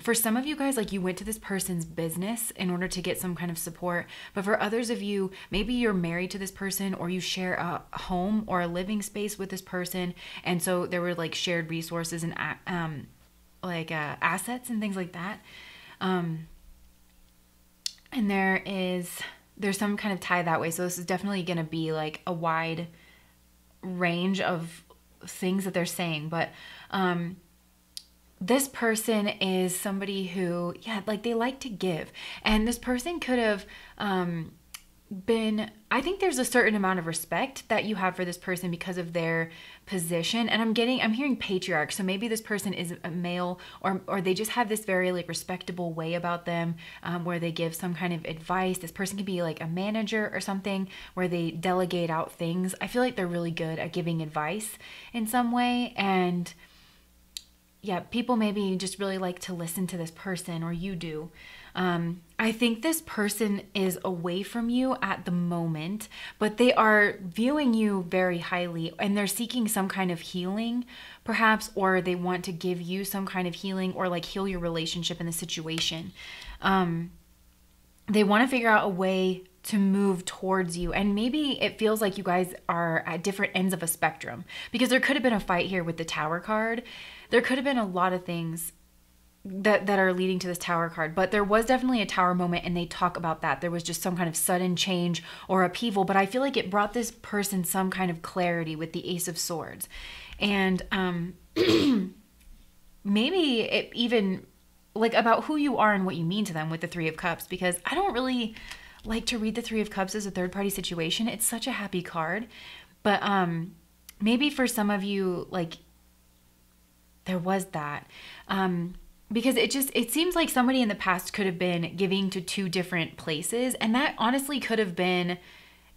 for some of you guys, like you went to this person's business in order to get some kind of support. But for others of you, maybe you're married to this person, or you share a home or a living space with this person. And so there were like shared resources and assets and things like that. And there's some kind of tie that way. So this is definitely going to be like a wide range of things that they're saying, but this person is somebody who, like they like to give, and this person could have I think there's a certain amount of respect that you have for this person because of their position, and I'm hearing patriarch, so maybe this person is a male, or they just have this very like respectable way about them, where they give some kind of advice. This person could be like a manager or something where they delegate out things. I feel like they're really good at giving advice in some way, and yeah, people maybe just really like to listen to this person, or you do. I think this person is away from you at the moment, but they are viewing you very highly, and they're seeking some kind of healing, perhaps, or they want to give you some kind of healing, or like heal your relationship in the situation. They want to figure out a way to move towards you, and maybe it feels like you guys are at different ends of a spectrum, because there could have been a fight here with the Tower card. There could have been a lot of things that are leading to this Tower card, but there was definitely a Tower moment, and they talk about that. There was just some kind of sudden change or upheaval, but I feel like it brought this person some kind of clarity with the Ace of Swords. And maybe it even like about who you are and what you mean to them with the Three of Cups, because I don't really like to read the Three of Cups as a third party situation. It's such a happy card. But maybe for some of you, like, there was that. Because it seems like somebody in the past could have been giving to two different places. And that honestly could have been,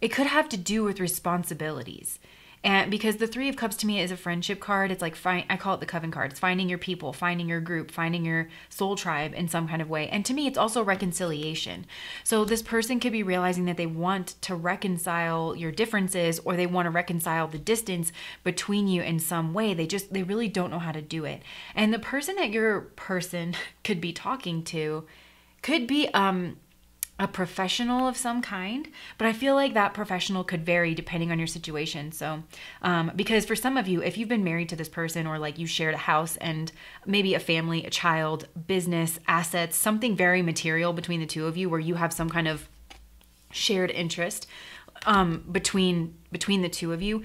it could have to do with responsibilities. And because the Three of Cups to me is a friendship card, it's like, I call it the coven card. It's finding your people, finding your group, finding your soul tribe in some kind of way. And to me, it's also reconciliation. So this person could be realizing that they want to reconcile your differences, or they want to reconcile the distance between you in some way. They really don't know how to do it. And the person that your person could be talking to could be a professional of some kind, but I feel like that professional could vary depending on your situation. So, because for some of you, if you've been married to this person, or like you shared a house and maybe a family, a child, business, assets, something very material between the two of you, where you have some kind of shared interest between the two of you,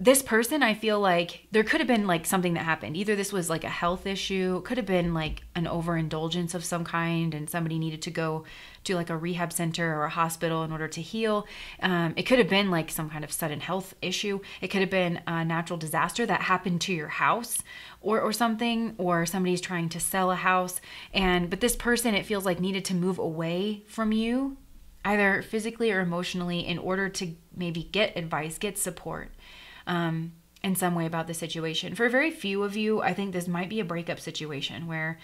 this person, I feel like there could have been like something that happened. Either this was like a health issue, could have been like an overindulgence of some kind, and somebody needed to go to like a rehab center or a hospital in order to heal. It could have been like some kind of sudden health issue. It could have been a natural disaster that happened to your house or something, or somebody's trying to sell a house. But this person, it feels like, needed to move away from you, either physically or emotionally, in order to maybe get advice, get support in some way about the situation. For very few of you, I think this might be a breakup situation where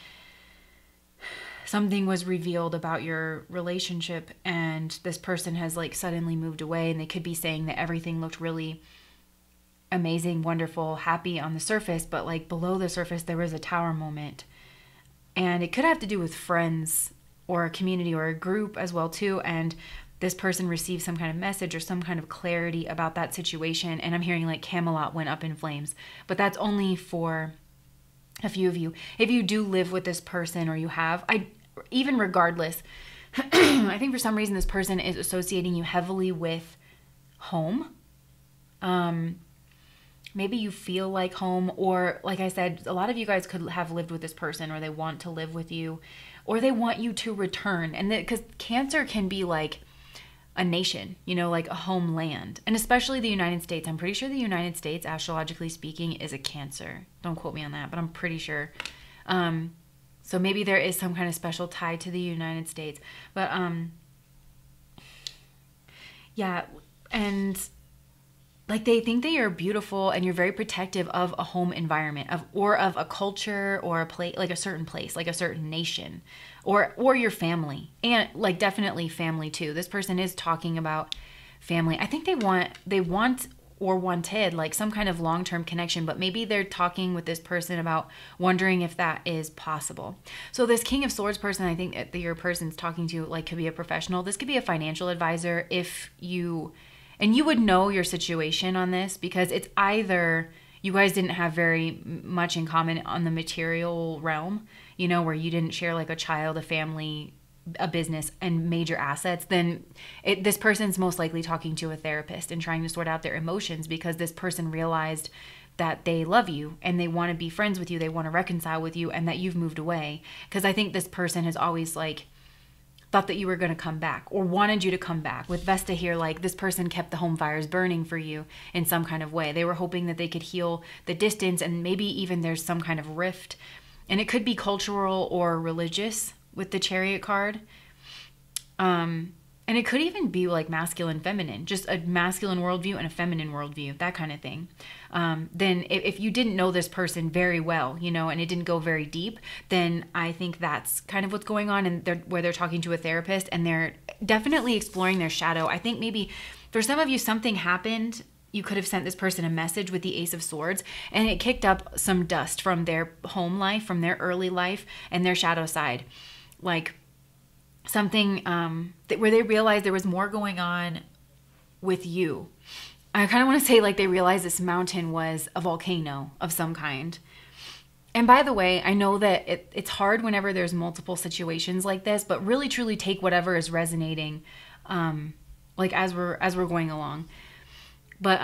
something was revealed about your relationship, and this person has like suddenly moved away, and they could be saying that everything looked really amazing, wonderful, happy on the surface, but like below the surface there was a tower moment. And it could have to do with friends or a community or a group as well too. And this person received some kind of message or some kind of clarity about that situation. And I'm hearing like Camelot went up in flames, but that's only for a few of you. If you do live with this person, or you have, even regardless, I think for some reason this person is associating you heavily with home. Maybe you feel like home, or like I said, a lot of you guys could have lived with this person, or they want to live with you, or they want you to return. And because Cancer can be like a nation, like a homeland, and especially the United States. I'm pretty sure the United States, astrologically speaking, is a Cancer. Don't quote me on that, but I'm pretty sure. So maybe there is some kind of special tie to the United States, but yeah, and like they think that you're beautiful and you're very protective of a home environment, or of a culture, or a place, like a certain place, like a certain nation, or your family, and like definitely family too. This person is talking about family. I think they want or wanted like some kind of long-term connection, but maybe they're talking with this person about wondering if that is possible. So this King of Swords person, I think that your person's talking to, like, could be a professional. This could be a financial advisor and you would know your situation on this, because it's either you guys didn't have very much in common on the material realm, where you didn't share like a child, a family, a business, and major assets. Then this person's most likely talking to a therapist and trying to sort out their emotions, because this person realized that they love you and they want to be friends with you, they want to reconcile with you, and that you've moved away. Because I think this person has always like thought that you were going to come back, or wanted you to come back. With Vesta here, like this person kept the home fires burning for you in some kind of way. They were hoping that they could heal the distance, and maybe even there's some kind of rift. And it could be cultural or religious with the Chariot card. And it could even be like masculine, feminine, just a masculine worldview and a feminine worldview, that kind of thing. Then if you didn't know this person very well, and it didn't go very deep, then I think that's kind of what's going on, and where they're talking to a therapist, and they're definitely exploring their shadow. I think maybe for some of you, something happened. You could have sent this person a message with the Ace of Swords, and it kicked up some dust from their home life, from their early life, and their shadow side. Like something where they realized there was more going on with you. I kind of want to say like they realized this mountain was a volcano of some kind. And by the way, I know that it's hard whenever there's multiple situations like this, but really truly take whatever is resonating like as we're going along. But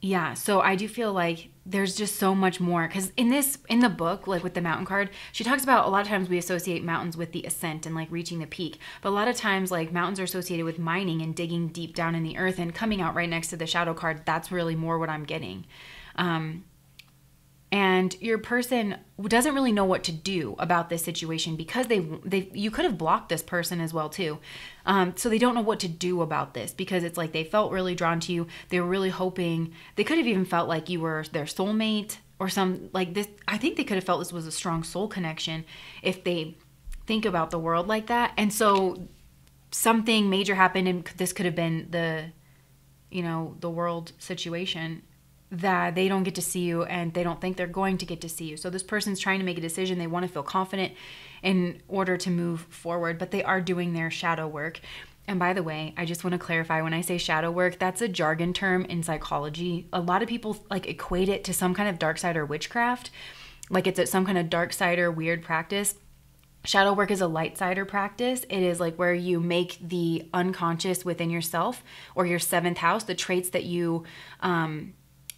Yeah, so I do feel like there's just so much more because in the book, like with the mountain card, she talks about a lot of times we associate mountains with the ascent and like reaching the peak, but a lot of times like mountains are associated with mining and digging deep down in the earth and coming out right next to the shadow card. That's really more what I'm getting. And your person doesn't really know what to do about this situation because you could have blocked this person as well too. So they don't know what to do about this because it's like they felt really drawn to you. They were really hoping, they could have even felt like you were their soulmate or some like this. I think they could have felt this was a strong soul connection if they think about the world like that. And so something major happened, and this could have been the world situation, that they don't get to see you and they don't think they're going to get to see you. So this person's trying to make a decision. They want to feel confident in order to move forward, but they are doing their shadow work. And by the way, I just want to clarify, when I say shadow work, that's a jargon term in psychology. A lot of people like equate it to some kind of dark side or witchcraft, like it's some kind of dark side or weird practice. Shadow work is a light sider practice. It is like where you make the unconscious within yourself or your seventh house, the traits that you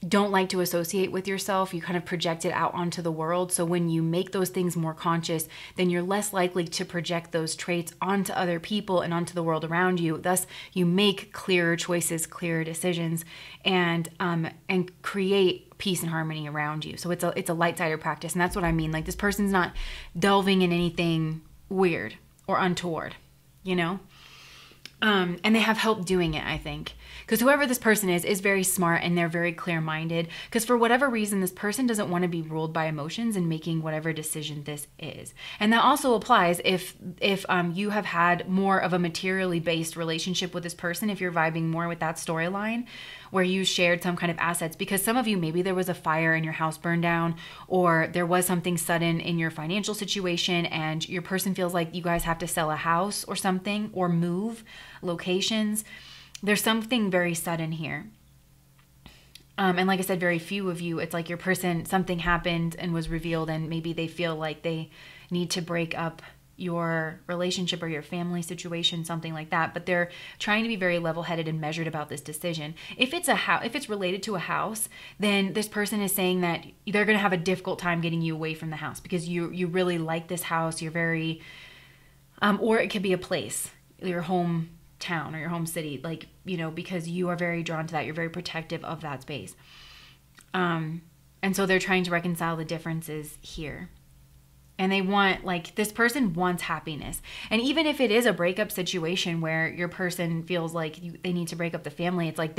don't like to associate with yourself, you kind of project it out onto the world. So when you make those things more conscious, then you're less likely to project those traits onto other people and onto the world around you. Thus, you make clearer choices, clearer decisions, and create peace and harmony around you. So it's a light-sided practice, and that's what I mean. Like, this person's not delving in anything weird or untoward, you know? And they have help doing it, I think. Because whoever this person is very smart and they're very clear-minded. Because for whatever reason, this person doesn't want to be ruled by emotions in making whatever decision this is. And that also applies if you have had more of a materially based relationship with this person, if you're vibing more with that storyline where you shared some kind of assets. Because some of you, maybe there was a fire and your house burned down, or there was something sudden in your financial situation and your person feels like you guys have to sell a house or something or move locations. There's something very sudden here. And like I said, very few of you, it's like your person, something happened and was revealed, and maybe they feel like they need to break up your relationship or your family situation, something like that. But they're trying to be very level-headed and measured about this decision. If it's related to a house, then this person is saying that they're going to have a difficult time getting you away from the house because you really like this house. You're very, or it could be a place, your home town or your home city, like, because you are very drawn to that. You're very protective of that space. And so they're trying to reconcile the differences here. And they want, like, this person wants happiness. And even if it is a breakup situation where your person feels like they need to break up the family, it's like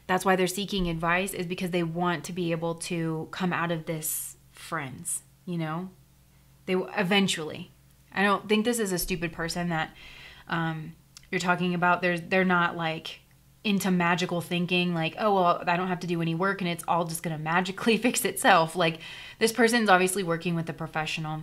that's why they're seeking advice, is because they want to be able to come out of this friends, They eventually. I don't think this is a stupid person that you're talking about. They're not like into magical thinking, like, oh, well, I don't have to do any work and it's all just going to magically fix itself. Like, this person's obviously working with a professional.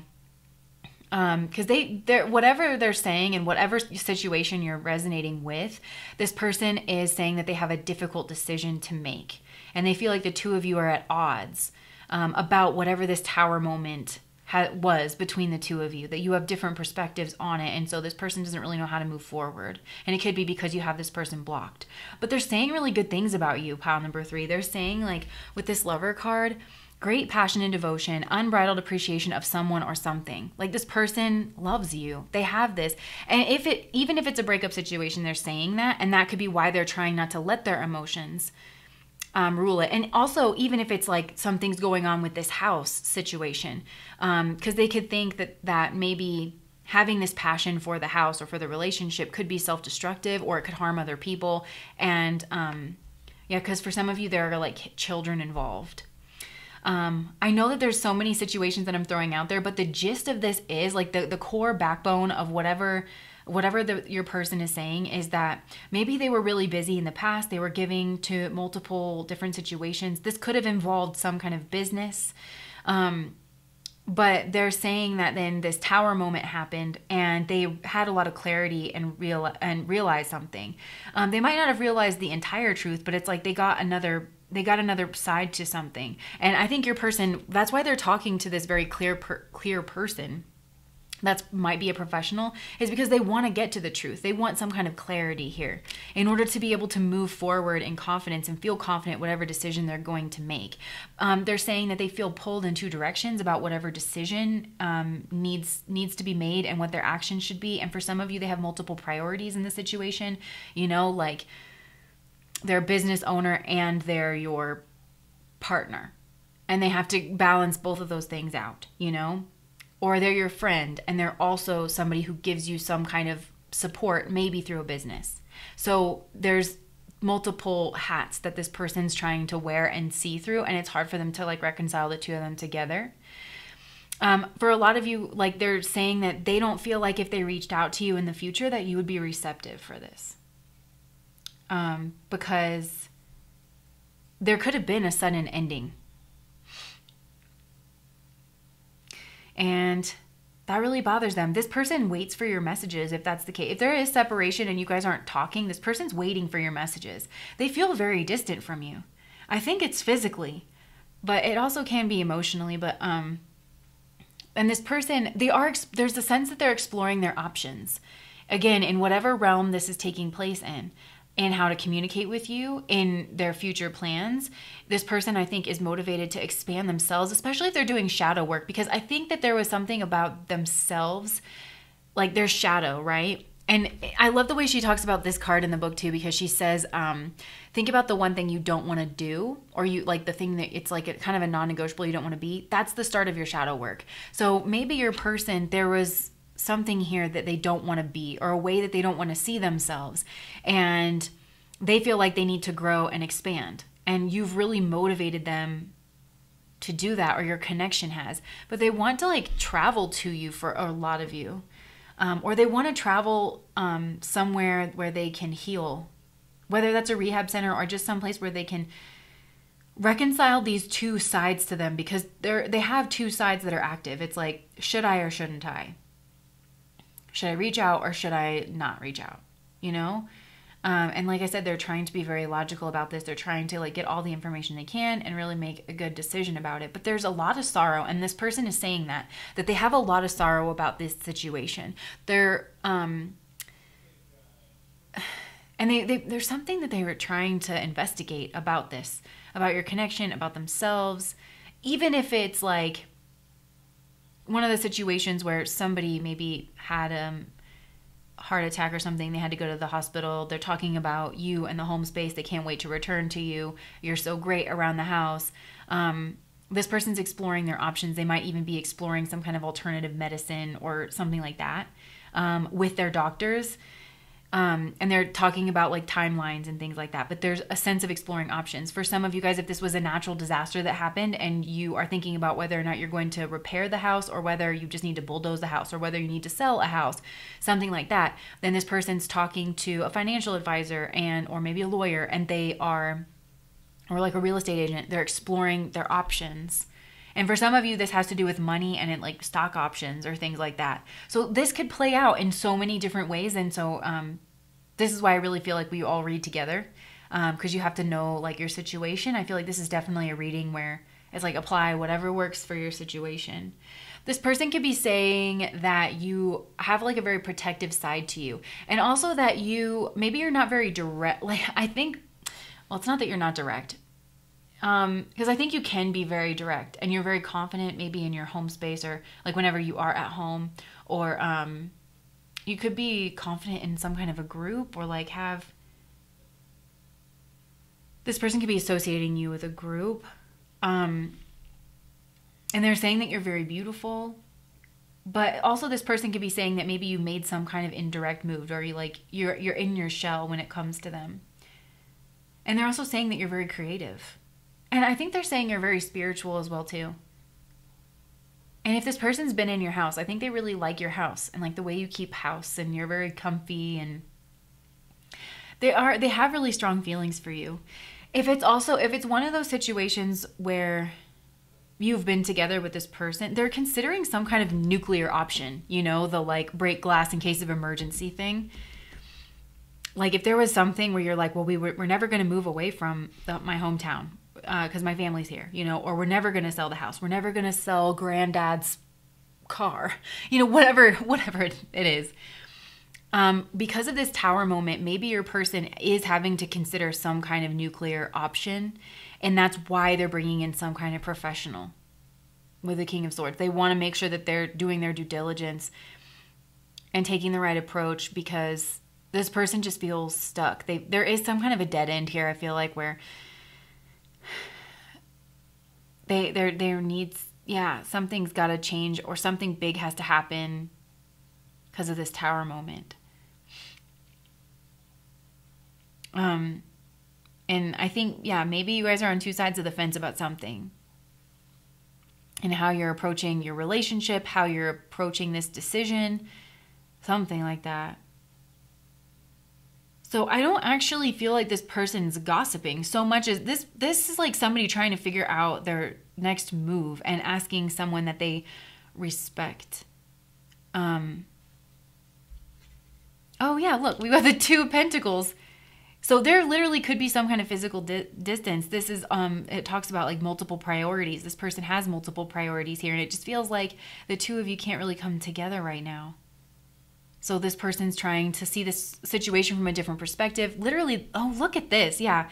Because they're whatever they're saying and whatever situation you're resonating with, this person is saying that they have a difficult decision to make. And they feel like the two of you are at odds about whatever this tower moment was between the two of you, that you have different perspectives on it. And so this person doesn't really know how to move forward. And it could be because you have this person blocked. But they're saying really good things about you, pile number 3. They're saying, like, with this Lover card, great passion and devotion, unbridled appreciation of someone or something. Like, this person loves you. They have this. And even if it's a breakup situation, they're saying that. And that could be why they're trying not to let their emotions rule it. And also, even if it's like something's going on with this house situation, because they could think that maybe having this passion for the house or for the relationship could be self-destructive, or it could harm other people. And because for some of you, there are like children involved. I know that there's so many situations that I'm throwing out there, but the gist of this is like the core backbone of whatever your person is saying is that maybe they were really busy in the past. They were giving to multiple different situations. This could have involved some kind of business. But they're saying that then this tower moment happened and they had a lot of clarity and realized something. They might not have realized the entire truth, but it's like they got another side to something. And I think your person, that's why they're talking to this very clear person. that might be a professional, is because they want to get to the truth. They want some kind of clarity here in order to be able to move forward in confidence and feel confident whatever decision they're going to make. They're saying that they feel pulled in two directions about whatever decision needs to be made and what their action should be. And for some of you, they have multiple priorities in the situation, you know, like they're a business owner and they're your partner, and they have to balance both of those things out, you know. Or they're your friend and they're also somebody who gives you some kind of support, maybe through a business. So there's multiple hats that this person's trying to wear and see through, and it's hard for them to like reconcile the two of them together. For a lot of you, like they're saying that they don't feel like if they reached out to you in the future that you would be receptive for this. Because there could have been a sudden ending. And that really bothers them. This person waits for your messages if that's the case. If there is separation and you guys aren't talking, this person's waiting for your messages. They feel very distant from you. I think it's physically, but it also can be emotionally. But and this person, there's a sense that they're exploring their options. Again, in whatever realm this is taking place in, and how to communicate with you in their future plans. This person, I think, is motivated to expand themselves, especially if they're doing shadow work, because I think that there was something about themselves, like their shadow, right? And I love the way she talks about this card in the book too, because she says, think about the one thing you don't want to do, or you like the thing that it's like kind of a non-negotiable you don't want to be. That's the start of your shadow work. So maybe your person, there was something here that they don't want to be, or a way that they don't want to see themselves, and they feel like they need to grow and expand, and you've really motivated them to do that, or your connection has. But they want to like travel to you, for a lot of you, or they want to travel somewhere where they can heal, whether that's a rehab center or just someplace where they can reconcile these two sides to them, because they have two sides that are active. It's like, should I or shouldn't I? Should I reach out or should I not reach out? You know? And like I said, they're trying to be very logical about this. They're trying to like get all the information they can and really make a good decision about it. But there's a lot of sorrow, and this person is saying that they have a lot of sorrow about this situation. They're and there's something that they were trying to investigate about this, about your connection, about themselves, even if it's like one of the situations where somebody maybe had a heart attack or something, they had to go to the hospital. They're talking about you and the home space. They can't wait to return to you. You're so great around the house. This person's exploring their options. They might even be exploring some kind of alternative medicine or something like that with their doctors. And they're talking about like timelines and things like that. But there's a sense of exploring options. For some of you guys, if this was a natural disaster that happened and you are thinking about whether or not you're going to repair the house, or whether you just need to bulldoze the house, or whether you need to sell a house, something like that, then this person's talking to a financial advisor or maybe a lawyer, and or like a real estate agent. They're exploring their options. And for some of you, this has to do with money and like stock options or things like that. So this could play out in so many different ways. And so this is why I really feel like we all read together, because you have to know like your situation. I feel like this is definitely a reading where it's like apply whatever works for your situation. This person could be saying that you have like a very protective side to you, and also that maybe you're not very direct. Like I think, well, it's not that you're not direct. Because I think you can be very direct, and you're very confident maybe in your home space, or like whenever you are at home, or you could be confident in some kind of a group, or like this person could be associating you with a group. And they're saying that you're very beautiful, but also this person could be saying that maybe you made some kind of indirect move, or you're in your shell when it comes to them. And they're also saying that you're very creative. And I think they're saying you're very spiritual as well too. And if this person's been in your house, I think they really like your house and like the way you keep house, and you're very comfy, and they have really strong feelings for you. If it's one of those situations where you've been together with this person, they're considering some kind of nuclear option, the like break glass in case of emergency thing. Like if there was something where you're like, well, we're never going to move away from my hometown because my family's here, or we're never going to sell the house. We're never going to sell granddad's car, you know, whatever it is. Because of this Tower moment, maybe your person is having to consider some kind of nuclear option, and that's why they're bringing in some kind of professional with the King of Swords. They want to make sure that they're doing their due diligence and taking the right approach, because this person just feels stuck. There is some kind of a dead end here, I feel like, where there needs, something's got to change, or something big has to happen because of this Tower moment. And I think, maybe you guys are on two sides of the fence about something, and how you're approaching your relationship, how you're approaching this decision, something like that. So I don't actually feel like this person's gossiping so much as this is like somebody trying to figure out their next move and asking someone that they respect. Oh yeah, look, we got the Two of Pentacles. So there literally could be some kind of physical distance. This is, it talks about like multiple priorities. This person has multiple priorities here, and it just feels like the two of you can't really come together right now. So this person's trying to see this situation from a different perspective. Literally, oh, look at this. Yeah.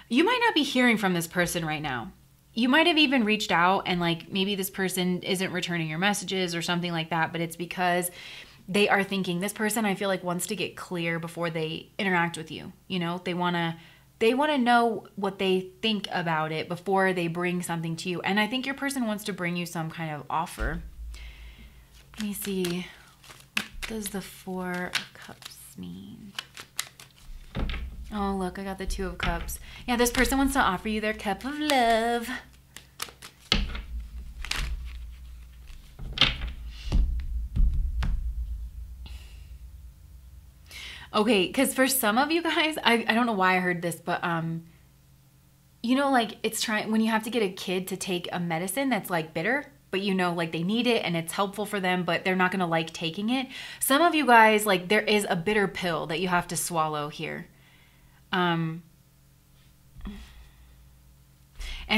You might not be hearing from this person right now. You might have even reached out, and like maybe this person isn't returning your messages or something like that, but it's because they are thinking, this person, I feel like, wants to get clear before they interact with you. You know, they want to know what they think about it before they bring something to you. And I think your person wants to bring you some kind of offer. Let me see. What does the Four of Cups mean? Oh, look, I got the Two of Cups. Yeah, this person wants to offer you their cup of love. Okay, because for some of you guys, I don't know why I heard this, but you know, like it's when you have to get a kid to take a medicine that's like bitter, but you know, like they need it and it's helpful for them, but they're not gonna like taking it. Some of you guys, like there is a bitter pill that you have to swallow here. And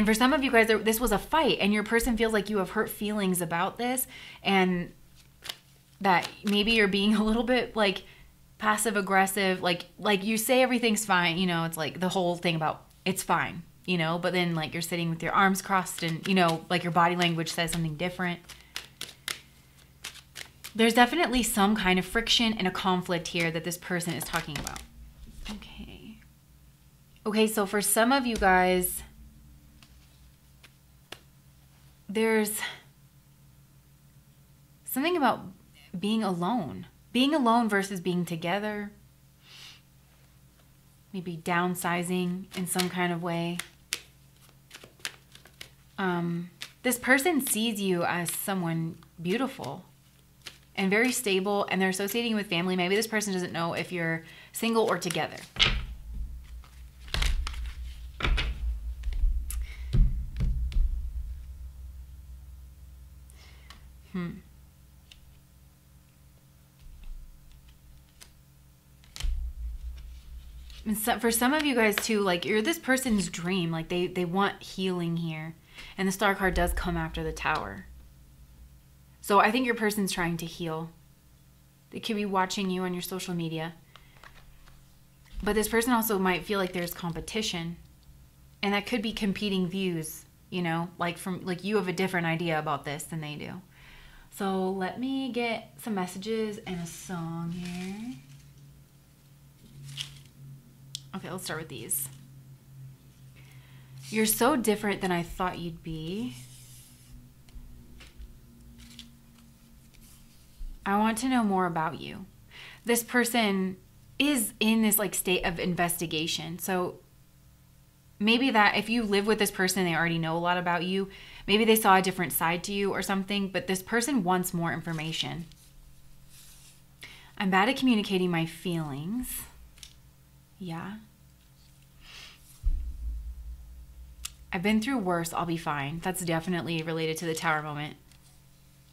for some of you guys, this was a fight, and your person feels like you have hurt feelings about this, and that maybe you're being a little bit like passive aggressive, like you say everything's fine, you know, it's like the whole thing about it's fine, you know, but then like you're sitting with your arms crossed, and you know, like your body language says something different. There's definitely some kind of friction and a conflict here that this person is talking about. Okay, so for some of you guys, there's something about being alone. Being alone versus being together. Maybe downsizing in some kind of way. This person sees you as someone beautiful and very stable, and they're associating you with family. Maybe this person doesn't know if you're single or together. And so for some of you guys too, like you're this person's dream, like they want healing here. And the Star card does come after the Tower. So I think your person's trying to heal. They could be watching you on your social media. But this person also might feel like there's competition. And that could be competing views, you know, like you have a different idea about this than they do. So let me get some messages and a song here. Okay, let's start with these. You're so different than I thought you'd be. I want to know more about you. This person is in this like state of investigation. So maybe that if you live with this person, they already know a lot about you. Maybe they saw a different side to you or something, but this person wants more information. I'm bad at communicating my feelings. Yeah. I've been through worse. I'll be fine. That's definitely related to the Tower moment.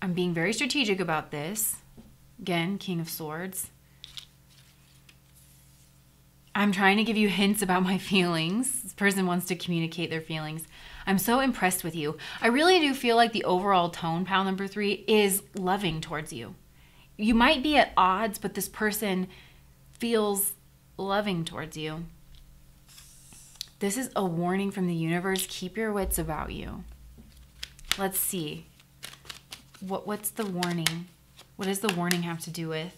I'm being very strategic about this. Again, King of Swords. I'm trying to give you hints about my feelings. This person wants to communicate their feelings. I'm so impressed with you. I really do feel like the overall tone, pile number 3, is loving towards you. You might be at odds, but this person feels loving towards you. This is a warning from the universe. Keep your wits about you. Let's see. What's the warning? What does the warning have to do with?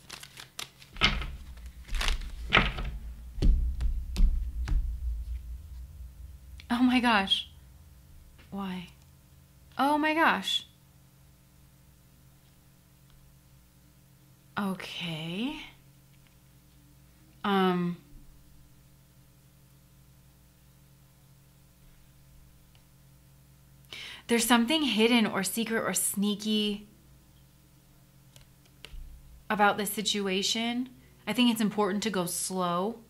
Oh my gosh. Why? Oh my gosh. Okay. There's something hidden or secret or sneaky about this situation. I think it's important to go slow.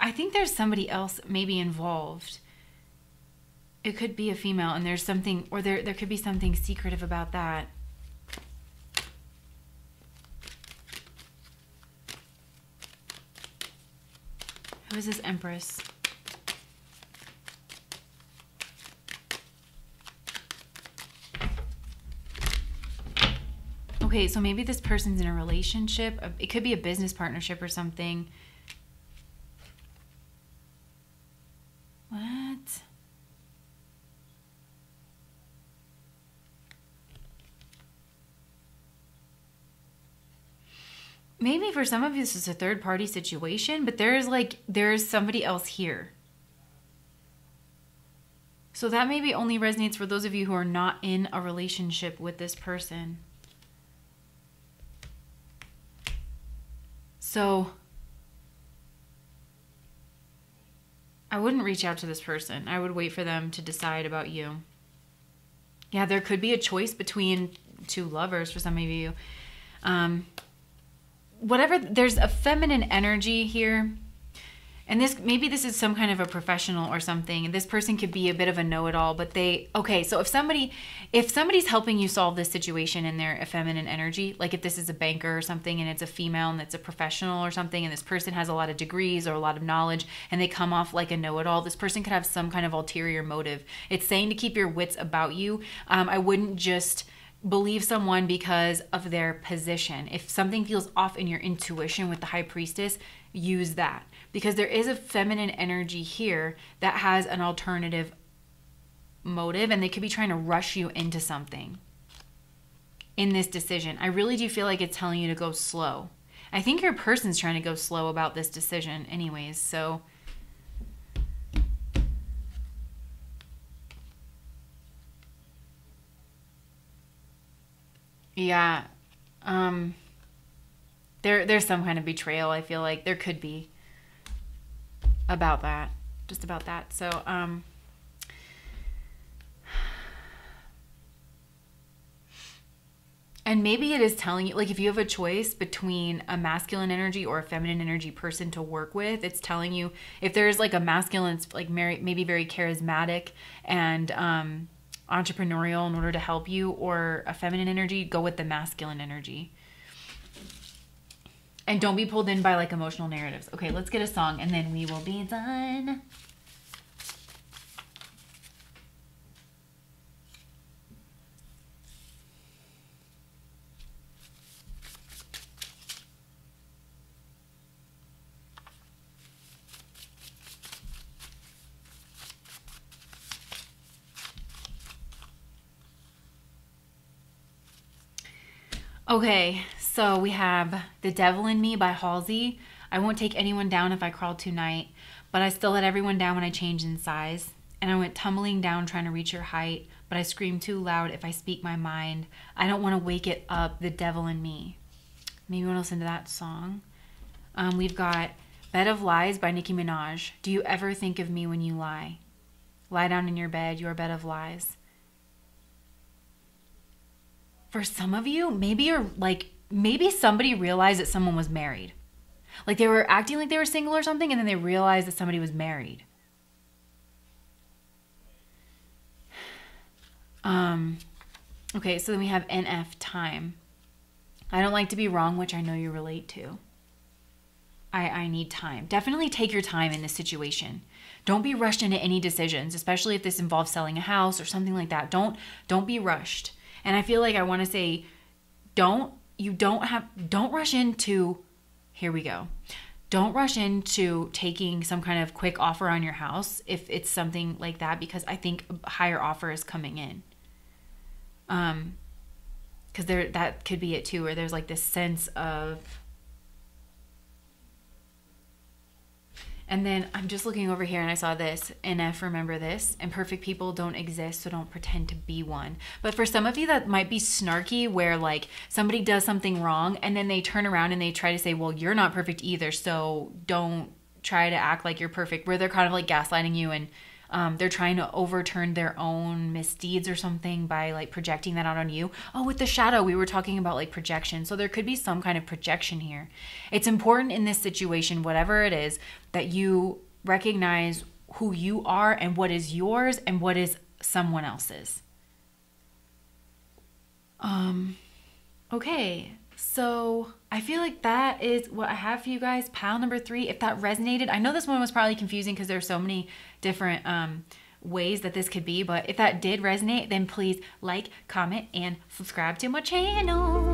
I think there's somebody else maybe involved. It could be a female, and there's something, or there could be something secretive about that. Who is this Empress? Okay, so maybe this person's in a relationship. It could be a business partnership or something. What? Maybe for some of you this is a third party situation, but there's somebody else here. So that maybe only resonates for those of you who are not in a relationship with this person. So I wouldn't reach out to this person. I would wait for them to decide about you. Yeah, there could be a choice between two lovers for some of you. There's a feminine energy here. And maybe this is some kind of a professional or something. This person could be a bit of a know-it-all, but so if somebody's helping you solve this situation and they're a feminine energy, like if this is a banker or something and it's a female and it's a professional or something, and this person has a lot of degrees or a lot of knowledge and they come off like a know-it-all, this person could have some kind of ulterior motive. It's saying to keep your wits about you. I wouldn't just believe someone because of their position. If something feels off in your intuition with the High Priestess, use that. Because there is a feminine energy here that has an alternative motive, and they could be trying to rush you into something in this decision. I really do feel like it's telling you to go slow. I think your person's trying to go slow about this decision anyways, so yeah. There's some kind of betrayal. I feel like there could be about that, just about that. So and maybe it is telling you, like, if you have a choice between a masculine energy or a feminine energy person to work with, it's telling you if there's like a masculine, like maybe very charismatic and entrepreneurial in order to help you, or a feminine energy, go with the masculine energy. And don't be pulled in by like emotional narratives. Okay, let's get a song and then we will be done. Okay, so we have The Devil in Me by Halsey. I won't take anyone down if I crawl tonight, but I still let everyone down when I change in size. And I went tumbling down trying to reach your height, but I scream too loud if I speak my mind. I don't want to wake it up, the devil in me. Maybe you want to listen to that song. We've got Bed of Lies by Nicki Minaj. Do you ever think of me when you lie? Lie down in your bed, your bed of lies. for some of you, maybe you're like, maybe somebody realized that someone was married. Like they were acting like they were single or something, and then they realized that somebody was married. Okay, so then we have NF time. I don't like to be wrong, which I know you relate to. I need time. Definitely take your time in this situation. Don't be rushed into any decisions, especially if this involves selling a house or something like that. Don't be rushed. And I feel like I want to say, don't rush into, here we go. Don't rush into taking some kind of quick offer on your house if it's something like that, because I think a higher offer is coming in. Because that could be it too, where there's like this sense of, and then I'm just looking over here and I saw this, NF, remember this, and perfect people don't exist, so don't pretend to be one. But for some of you, that might be snarky, where like somebody does something wrong and then they turn around and they try to say, well, you're not perfect either, so don't try to act like you're perfect, where they're kind of like gaslighting you, and they're trying to overturn their own misdeeds or something by like projecting that out on you. Oh, with the shadow, we were talking about like projection. So there could be some kind of projection here. It's important in this situation, whatever it is, that you recognize who you are and what is yours and what is someone else's. Okay, so I feel like that is what I have for you guys. Pile number 3. If that resonated, I know this one was probably confusing because there's so many different ways that this could be, but if that did resonate, then please like, comment, and subscribe to my channel.